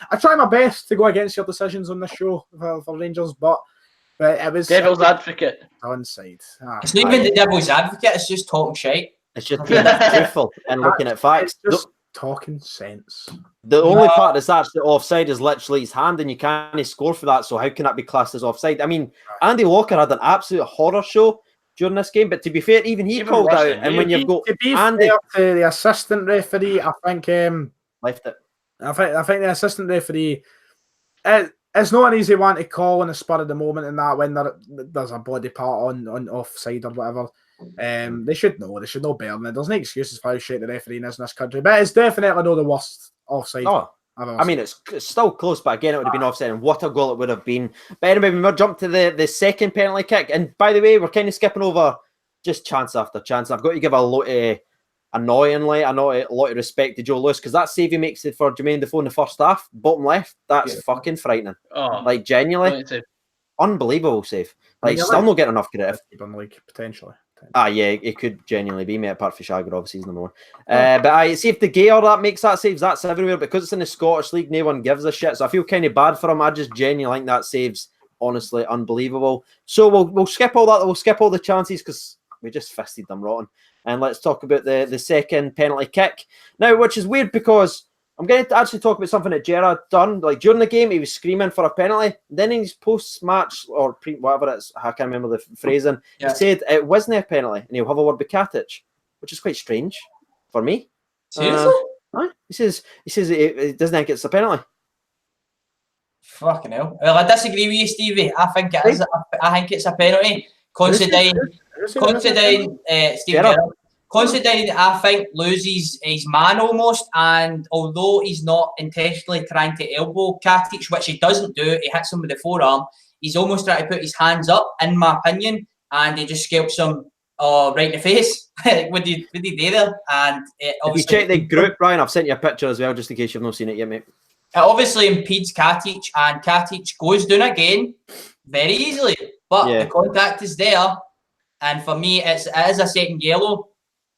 I try my best to go against your decisions on this show for Rangers, but it was devil's advocate onside. It's not even the devil's advocate. It's just talking shite. It's just being truthful and looking at facts. Just talking sense. The only part that's actually offside is literally his hand, and you can't score for that. So how can that be classed as offside? I mean, Andy Walker had an absolute horror show during this game, but to be fair, even he called out. And when you've got Andy, to the assistant referee, I think left it. I think the assistant referee. It's not an easy one to call in the spur of the moment, and that when there's a body part on offside or whatever. They should know. They should know better. There's no excuses for how shit the refereeing is in this country, but it's definitely not the worst offside. No, I mean it's still close, but again, it would have been offside, and what a goal it would have been. But anyway, we jump to the second penalty kick, and by the way, we're kind of skipping over just chance after chance. I've got to give a lot of annoyingly, a lot of respect to Joe Lewis because that save he makes it for Jermaine Defoe in the first half, bottom left, that's fucking frightening. Like genuinely, unbelievable save. Like still not getting enough credit. Potentially. Yeah, it could genuinely be, mate, apart from Shagger, obviously, he's number one. But I see if the Gayer that makes that saves, that's everywhere. Because it's in the Scottish League, no one gives a shit. So I feel kind of bad for him. I just genuinely think that saves, honestly, unbelievable. So we'll skip all that. We'll skip all the chances because we just fisted them rotten. And let's talk about the second penalty kick. Now, which is weird because I'm going to actually talk about something that Gerard done. Like during the game, he was screaming for a penalty. Then in his post-match or whatever it's, I can't remember the phrasing. He said it wasn't a penalty, and he'll have a word with Katic, which is quite strange for me. Seriously? He says it doesn't think it's a penalty. Fucking hell. Well, I disagree with you, Stevie. I think it is. I think it's a penalty. Considine, Steve Gerrard. Considine, I think, loses his man almost, and although he's not intentionally trying to elbow Katic, which he doesn't do, he hits him with the forearm, he's almost trying to put his hands up, in my opinion, and he just scalps him right in the face. What did he do there? And if you check the group, Brian, I've sent you a picture as well, just in case you've not seen it yet, mate. It obviously impedes Katic, and Katic goes down again very easily, but the contact is there, and for me, it is a second yellow.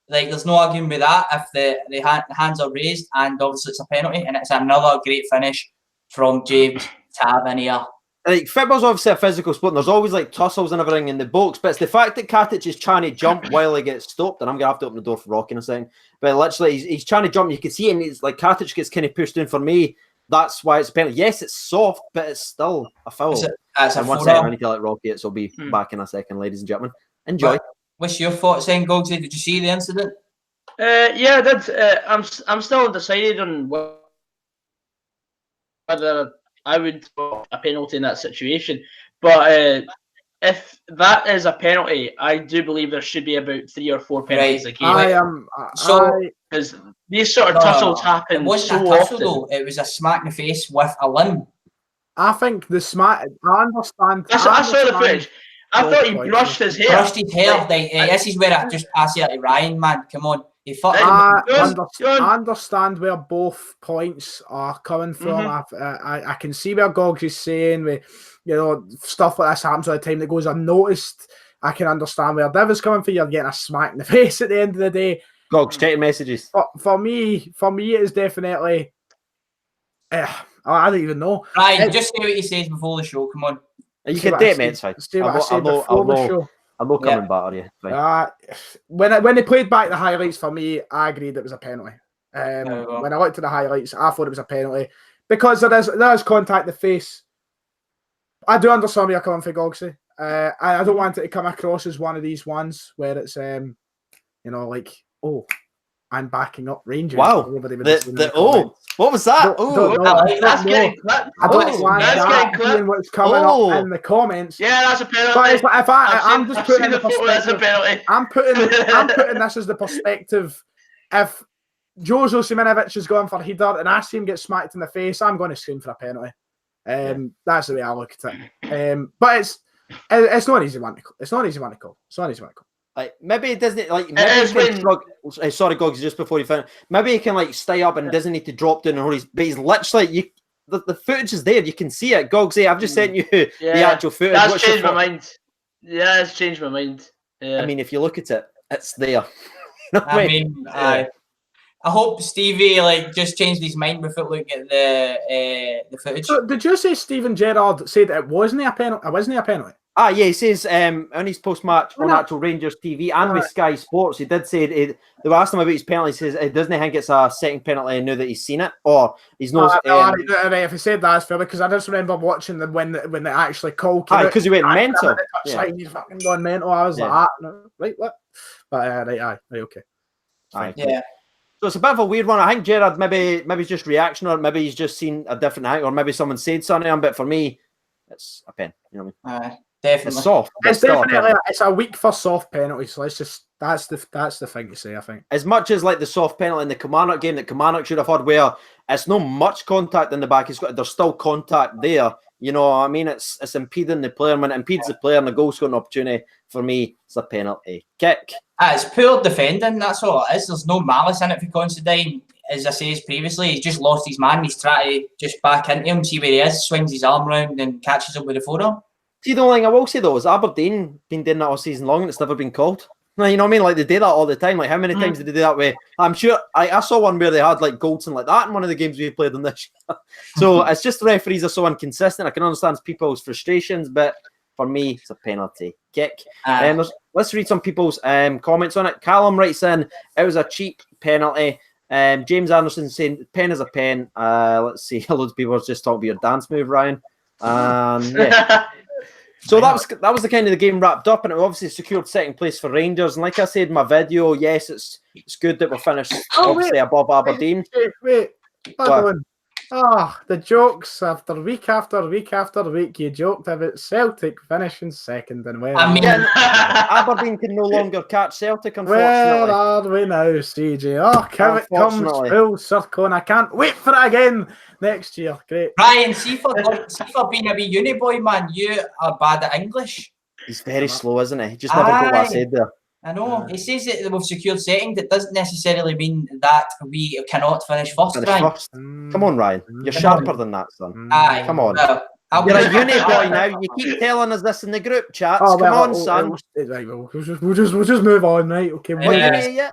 Like, there's no arguing with that if the hands are raised, and obviously it's a penalty, and it's another great finish from James Tavernier. Like, football's obviously a physical sport, and there's always like tussles and everything in the box, but it's the fact that Katic is trying to jump while he gets stopped, and I'm going to have to open the door for Rocky in a second, but literally he's trying to jump, you can see him, he's like, Katic gets kind of pushed in. For me, that's why it's a penalty. Yes, it's soft, but it's still a foul. And one second, I need to let Rocky it, so I'll be back in a second, ladies and gentlemen. Enjoy. What's your thoughts then, Gogsy? Did you see the incident? Yeah, I did. I'm still undecided on whether I would throw a penalty in that situation. But if that is a penalty, I do believe there should be about 3 or 4 penalties a game. Because these sort of tussles happen. It wasn't so a tussle often. though. It was a smack in the face with a limb. I think the smack. I understand. I saw the footage. I thought he brushed his hair. Brushed his hair. This is where I just pass it to Ryan, man. Come on. I understand where both points are coming from. I can see where Gogs is saying, stuff like this happens all the time that goes unnoticed. I can understand where Div is coming from. You're getting a smack in the face at the end of the day. Gogs, checking messages. For me, it is definitely. I don't even know. Ryan, just say what he says before the show. Come on. You can date me, it's fine. I'm not coming back at you. When they played back the highlights for me, I agreed it was a penalty. When I looked at the highlights, I thought it was a penalty because there is contact in the face. I do understand where you're coming from, Gogsy. I don't want it to come across as one of these ones where it's I'm backing up Rangers. Wow. What was that? That's getting clipped. I don't want that being what's coming up in the comments. Yeah, that's a penalty. But I'm just putting in the perspective. I'm putting this as the perspective. If Jozo Simunovic is going for a header and I see him get smacked in the face, I'm going to scream for a penalty. That's the way I look at it. But it's not an easy one to call. It's not an easy one to call. Maybe it doesn't sorry, Gogs, just before you finish. Maybe he can stay up and doesn't need to drop down but he's literally the footage is there, you can see it. Gogsy, I've just sent you the actual footage. That's changed my mind. Yeah, it's changed my mind. Yeah. I mean, if you look at it, it's there. I hope Stevie just changed his mind before looking at the footage. So did you say Steven Gerrard said it wasn't a penalty? It wasn't a penalty. Yeah, he says on his post-match on actual Rangers TV and with Sky Sports, he did say they were asking him about his penalty. He says he doesn't think it's a second penalty now that he's seen it, or he's not. If he said that, it's fair because I just remember watching them when they actually called. Because he went mental. He's fucking going mental. I was like, right, what? But okay. Yeah. So it's a bit of a weird one. I think Gerrard maybe it's just reaction, or maybe he's just seen a different angle, or maybe someone said something to him. But for me, it's a pen. You know what I mean? Definitely. It's soft. It's a week for soft penalties. So that's the thing to say, I think. As much as the soft penalty in the Kilmarnock game that Kilmarnock should have had, where it's not much contact in the back, there's still contact there. You know what I mean? It's impeding the player. When it impedes the player and the goal scoring opportunity, for me, it's a penalty kick. It's poor defending, that's all it is. There's no malice in it for Considine. As I said previously, he's just lost his man. He's trying to just back into him, see where he is, swings his arm around and catches him with a forearm. See, the only thing I will say though is Aberdeen been doing that all season long and it's never been called. You know what I mean? They do that all the time. How many times did they do that way? I'm sure I saw one where they had Goldson like that in one of the games we played in this year. So it's just the referees are so inconsistent. I can understand people's frustrations, but for me, it's a penalty kick. Let's read some people's comments on it. Callum writes in, it was a cheap penalty. James Anderson saying, pen is a pen. Let's see, loads of people are just talking about your dance move, Ryan. Yeah. So that was the kind of the game wrapped up, and it obviously secured second place for Rangers. And like I said in my video, yes, it's good that we're finished obviously above Aberdeen. Wait. The jokes after week, you joked about Celtic finishing second and where. I mean, Aberdeen can no longer catch Celtic, unfortunately. Where are we now, CJ? Oh, it comes full circle, and I can't wait for it again next year. Great. Ryan, see for being a wee uni boy, man, you are bad at English. He's very slow, isn't he? He just never got what I said there. I know. He says that we've secured second. It doesn't necessarily mean that we cannot finish first, Ryan. Come on, Ryan. You're sharper than that, son. Aye. Come on. You're a uni boy now. You keep telling us this in the group chats. Come on, son. We'll just move on, right? Okay. Yeah.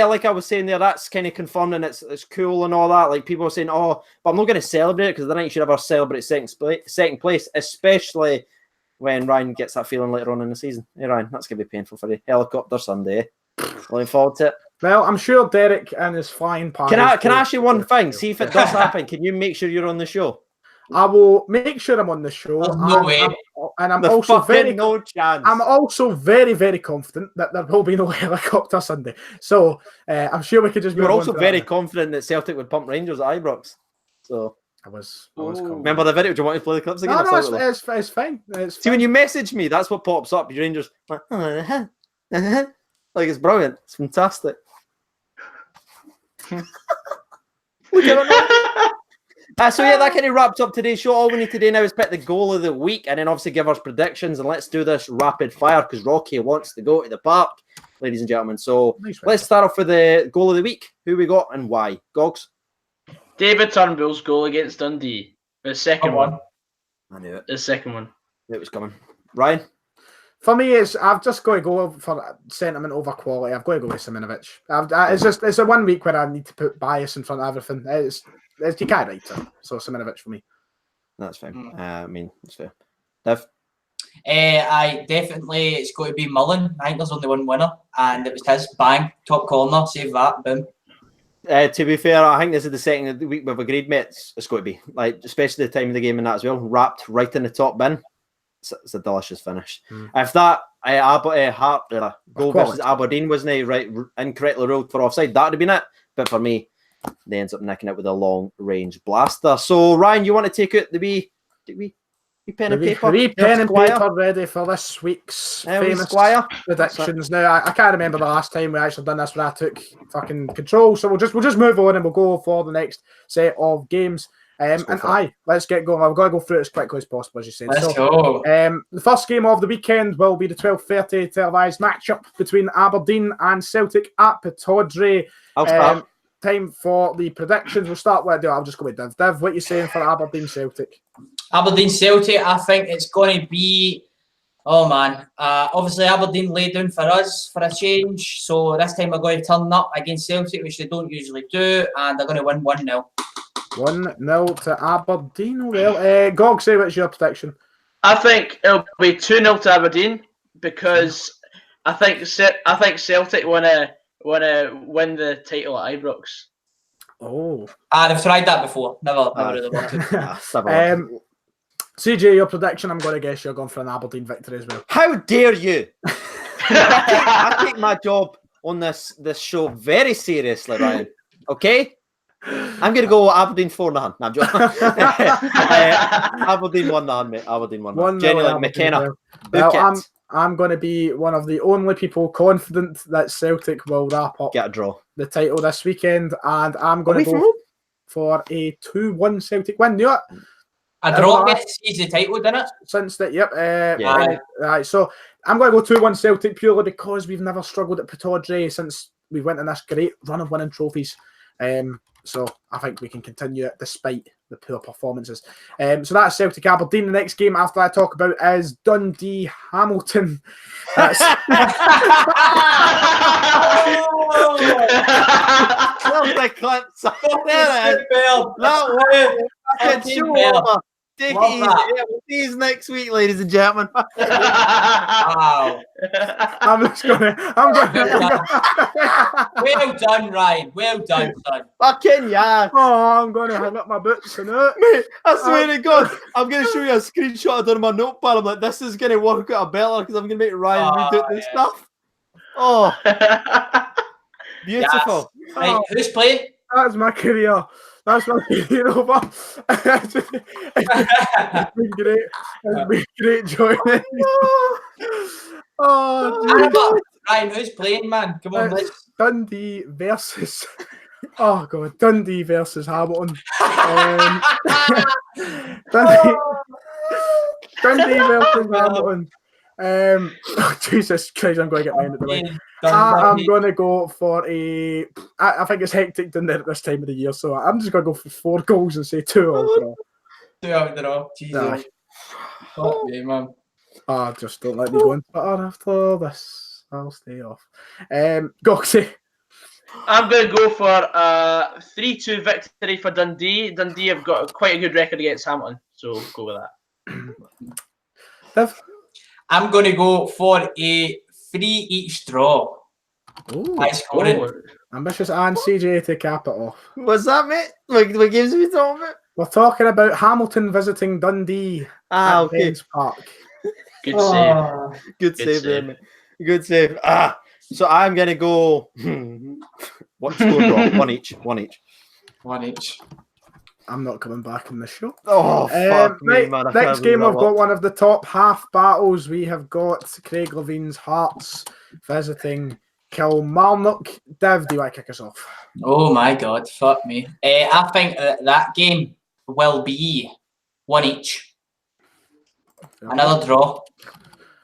Like I was saying there, that's kind of confirming it's cool and all that. People are saying, but I'm not going to celebrate it because I think you should ever celebrate second place, especially when Ryan gets that feeling later on in the season. Hey, Ryan, that's going to be painful for you. Helicopter Sunday. Looking forward to it. Well, I'm sure Derek and his flying party. Can I ask you one thing? See if it does happen. Can you make sure you're on the show? I will make sure I'm on the show. No way. I'm There's also very no chance. I'm also very, very confident that there will be no helicopter Sunday. So I'm sure we could just. You were also very confident that Celtic would pump Rangers at Ibrox. So I was confident. Remember the video? Do you want to play the clips again? No, it's fine. See, when you message me, that's what pops up. Your Rangers like, like it's brilliant. It's fantastic. Look at it. So yeah, that kind of wraps up today's show. All we need to do now is pick the goal of the week and then obviously give us predictions, and let's do this rapid fire because Rocky wants to go to the park, ladies and gentlemen. So let's start off with the goal of the week. Who we got and why? Gogs? David Turnbull's goal against Dundee. The second one. I knew it. The second one. It was coming. Ryan? For me, I've just got to go for sentiment over quality. I've got to go with Simonovic. It's a 1 week where I need to put bias in front of everything. You can't write it. So Simonovic for me. That's fine. I mean, it's fair. Dev? I definitely, it's going to be Mullen. I think there's only one winner, and it was his. Bang, top corner, save that, boom. To be fair, I think this is the second of the week we've agreed, mate. It's going to be, like, especially the time of the game and that as well, wrapped right in the top bin. It's a delicious finish. If that goal versus Aberdeen wasn't right, incorrectly ruled for offside, that would have been it. But for me, they ends up nicking it with a long range blaster. So Ryan, you want to take out the wee pen and paper? Pen and paper ready for this week's famous predictions. Now I can't remember the last time we actually done this where I took fucking control. So we'll just move on and we'll go for the next set of games. Let's get going. I've got to go through it as quickly as possible, as you said. Let's go. The first game of the weekend will be the 12:30 televised matchup between Aberdeen and Celtic at Pittodrie. Time for the predictions. We'll start with. I'll just go with Dev. Dev, what are you saying for Aberdeen Celtic? Aberdeen Celtic, I think it's going to be. Oh man, obviously Aberdeen laid down for us for a change, so this time we're going to turn up against Celtic, which they don't usually do, and they're going to win 1-0. 1-0 to Aberdeen. Well, Gog, say what's your prediction? I think it'll be 2-0 to Aberdeen because I think Celtic want to win the title at Ibrox. Oh, they've tried that before. Never really wanted. CJ, your prediction? I'm going to guess you're going for an Aberdeen victory as well. How dare you? I take my job on this show very seriously, Ryan. Okay. I'm going to go Aberdeen 4-0. No, I'm joking. Aberdeen 1-0, mate. Aberdeen 1-0. Genuinely, McKenna. Well, I'm going to be one of the only people confident that Celtic will wrap up the title this weekend, and I'm going to go for a 2-1 Celtic win. Knew it. A draw gets the title, didn't it? Since that, yep. Right, so I'm going to go 2-1 Celtic purely because we've never struggled at Pittodrie since we went on this great run of winning trophies. So I think we can continue it despite the poor performances. So that's Celtic Aberdeen. The next game after I talk about is Dundee Hamilton. That's the clips. There it is. Take it easy. Yeah, we'll see you next week, ladies and gentlemen. Wow. I'm going. Well done, Ryan. Well done, son. Fucking yeah. Oh, I'm going to hang up my boots and it. Mate, I swear to God, I'm going to show you a screenshot I done on my notepad. I'm like, this is going to work out better because I'm going to make Ryan redo this stuff. Oh. Beautiful. Yes. Right, who's playing? That's my career. That's my career over. It's been great. It's been great joining. Ryan, who's playing, man? Come on, let's. Dundee versus. Oh God, Dundee versus Hamilton. Dundee versus Hamilton. Oh, Jesus Christ, I'm going to get mine at the way. I'm going to go for a. I think it's hectic down there at this time of the year, so I'm just going to go for 4 goals and say 2-0. 2-0. Jesus. Oh, yeah, man. Just don't let me go on Twitter after this. I'll stay off. Goxie. I'm going to go for a 3-2 victory for Dundee. Dundee have got quite a good record against Hamilton, so go with that. I'm going to go for a 3 each draw. High scoring. Ambitious and CJ to cap it off. What's that, mate? What games are we talking about? We're talking about Hamilton visiting Dundee at Ben's Park. Good save. Good save there, mate. Good save. So I'm going to go... what score draw? One each. One each. I'm not coming back in this show. Oh, fuck me, right, man. Next game, we've got one of the top half battles. We have got Craig Levine's Hearts visiting Kilmarnock. Dev, do you want to kick us off? Oh, my God. Fuck me. I think that game will be one each. Another draw.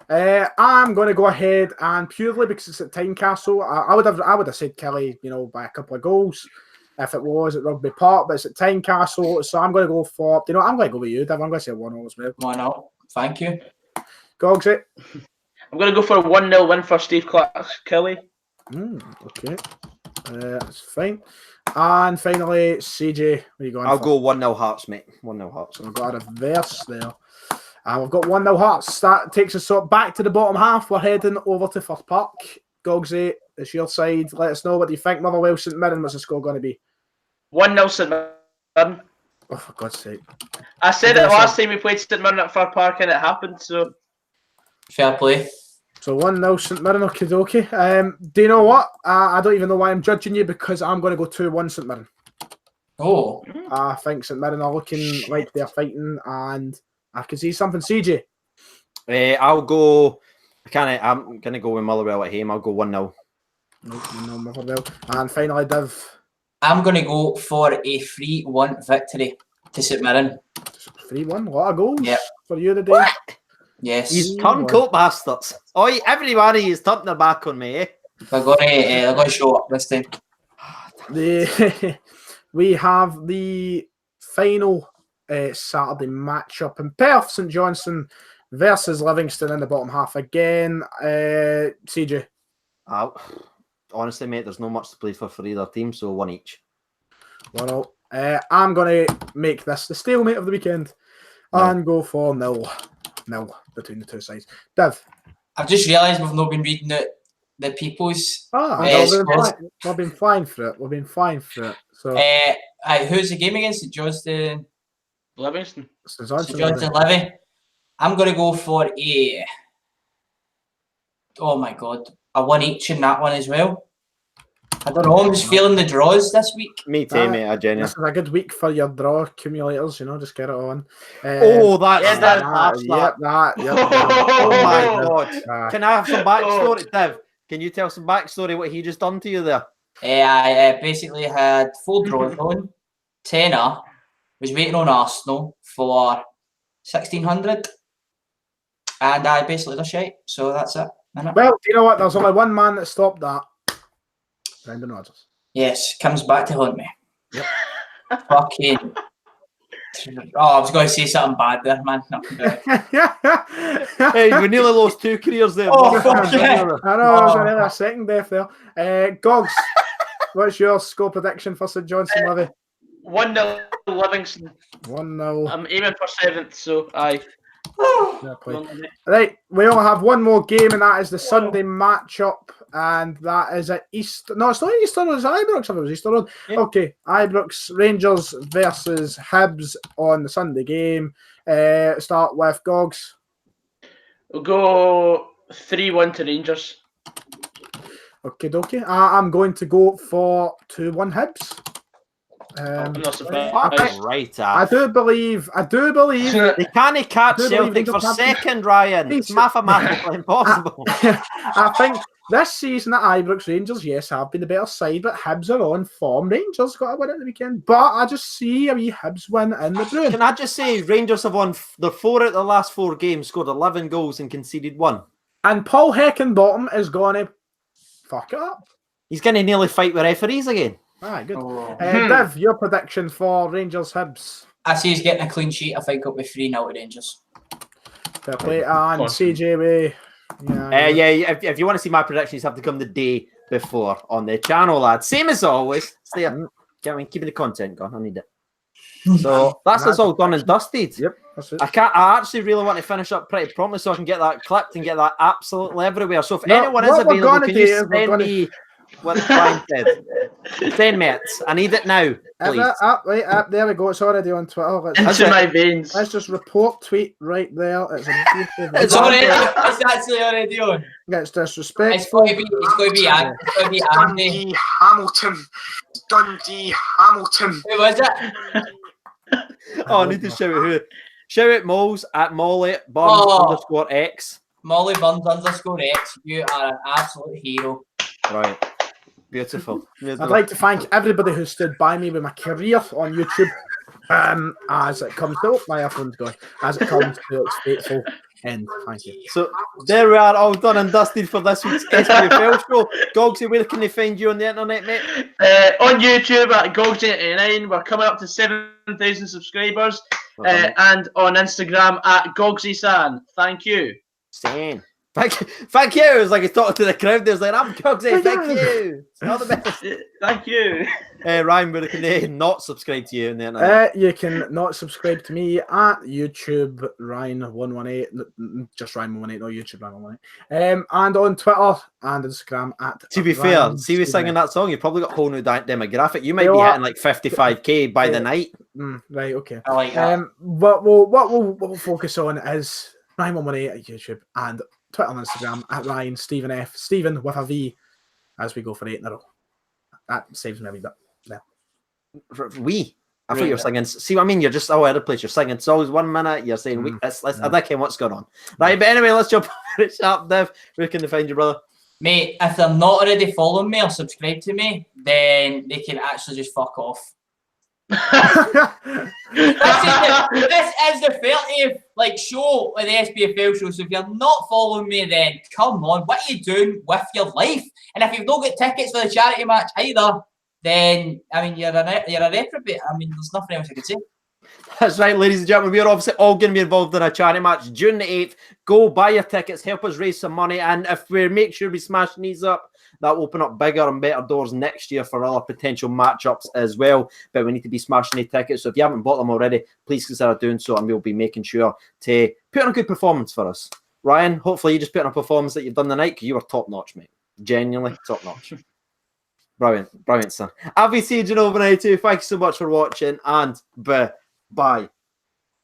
I'm going to go ahead and purely because it's at Tynecastle, I would have said Kelly, by a couple of goals if it was at Rugby Park, but it's at Tynecastle, so I'm going to go for, I'm going to go with you, Dev. I'm going to say 1-0 as well. 1-0. Thank you. Gogsy. I'm going to go for a 1-0 win for Steve Clark's Kelly. Okay. That's fine. And finally, CJ, what are you going I'll for? go 1-0 Hearts, mate. 1-0 Hearts. We've got a reverse there. And we've got 1-0 Hearts. That takes us back to the bottom half. We're heading over to Firth Park. Gogsy, it's your side. Let us know what do you think. Motherwell, St Mirren, what's the score going to be? 1-0 St Mirren. Oh, for God's sake. I said it last time we played St Mirren at Firth Park and it happened, so... Fair play. So 1-0 St Mirren, okie dokie. Do you know what? I don't even know why I'm judging you because I'm going to go 2-1 St Mirren. Oh. I think St Mirren are looking like they're fighting and I can see something. CJ? I'll go... I'm going to go with Motherwell at home. I'll go 1-0. No, Motherwell. And finally, Div. I'm going to go for a 3-1 victory to St Mirren. 3-1, a lot of goals for you today. What? Yes. He's turncoat bastards. Oi, everybody is turning their back on me, eh? They're going to show up this time. We have the final Saturday matchup in Perth, St Johnstone versus Livingston in the bottom half again. CJ? Honestly, mate, there's no much to play for either team, so one each. 1-0. I'm going to make this the stalemate of the weekend and go for 0-0 between the two sides. Dev? I've just realised we've not been reading the people's. We've been fine for it. So, who's the game against? St Johnstone? Livingston. St Johnstone Levy. I'm going to go for a... Oh, my God. A 1 each in that one as well. I don't know. I'm just feeling the draws this week. Me too, mate. I genuinely. This is a good week for your draw accumulators. Just get it on. That. Oh my God! Can I have some backstory, Dev? Can you tell some backstory what he just done to you there? I basically had 4 draws on. Tenner was waiting on Arsenal for 1,600, and I basically just shite. So that's it. Well, do you know what? There's only one man that stopped that. Brendan Rodgers. Yes, comes back to haunt me. Yep. Fucking. I was going to say something bad there, man. No, hey, we nearly lost 2 careers there. Oh, fuck yeah. I know, it was another second death there. Gogs, what's your score prediction for St Johnstone Levy? 1-0 Livingston. 1-0. I'm aiming for 7th, so aye. Right, we only have one more game, and that is the Sunday matchup, and that is at Easter. No, it's not Easter Road, it's Ibrox. If it was Easter Road. Yeah. Okay, Ibrox Rangers versus Hibs on the Sunday game. Start with Gogs. We'll go 3-1 to Rangers. Okay. I'm going to go for 2-1 Hibs. I'm not surprised. I do believe they can't catch Celtic for second, Ryan. It's mathematically impossible. I think this season at Ibrox Rangers, yes, have been the better side, but Hibs are on form. Rangers got a win at the weekend, but I just see a wee Hibs win in the brewing. Can I just say, Rangers have won the 4 out of the last 4 games, scored 11 goals and conceded 1. And Paul Heckenbottom is going to fuck it up. He's going to nearly fight with referees again. Good. Dev, your prediction for Rangers Hibs? I see he's getting a clean sheet. I think it'll be 3-0 to Rangers. Fair play. And CJ, if you want to see my predictions, you have to come the day before on the channel, lads. Same as always. Stay up. Keeping the content going. I need it. So that's us all done and dusted. Yep. That's it. I actually really want to finish up pretty promptly so I can get that clipped and get that absolutely everywhere. So if anyone is available, can you send me what the client said? 10 minutes. I need it now, please. There we go. It's already on Twitter. Into my veins. Let's just report tweet right there. It's it's actually already on. It's disrespectful. It's going to be Andy. Dundee Hamilton. Who was it? I need to shout out who. Shout out Moles at Molly Burns _X. Molly Burns _X. You are an absolute hero. Right. Beautiful. I'd like to thank everybody who stood by me with my career on YouTube. As it comes to my earphone's going. As it comes to its fateful end. Thank you. So there we are, all done and dusted for this week's SPFL show. Gogsy, where can they find you on the internet, mate? On YouTube at Gogsy89. We're coming up to 7,000 subscribers. And on Instagram at Gogsy-san. Thank you. San. Thank you. It was like he's talking to the crowd. There's like, I'm Gogsy. Thank you. All the best. Thank you. Ryan, where can they not subscribe to you on the internet? You can not subscribe to me at YouTube Ryan118. Just Ryan118, no YouTube Ryan118. And on Twitter and Instagram at. To be fair, see we singing that song, you've probably got a whole new demographic. You might be hitting like 55k by the night. Right, okay. I like that. What we'll focus on is Ryan118 at YouTube and Twitter and Instagram at Ryan Stephen F. Stephen with a V as we go for 8 in a row. That saves me a wee bit. Yeah. I thought you were singing. See what I mean? You're just all over the place. You're singing songs 1 minute. You're saying we. I don't care what's going on. Right, but anyway, let's jump over to Sharp Div. Where can they find you, brother? Mate, if they're not already following me or subscribed to me, then they can actually just fuck off. This is the 30th show of the SPFL show. So if you're not following me, then come on, what are you doing with your life? And if you've not got tickets for the charity match either, then I mean you're a reprobate. I mean, there's nothing else I can say. That's right, ladies and gentlemen. We are obviously all going to be involved in a charity match June the 8th. Go buy your tickets, help us raise some money, and if we make sure we smash these up, that will open up bigger and better doors next year for other potential matchups as well. But we need to be smashing the tickets. So if you haven't bought them already, please consider doing so, and we'll be making sure to put on a good performance for us. Ryan, hopefully you just put on a performance that you've done the night, because you were top notch, mate. Genuinely top notch. Brilliant, son. I'll be seeing you over now too. Thank you so much for watching, and bye.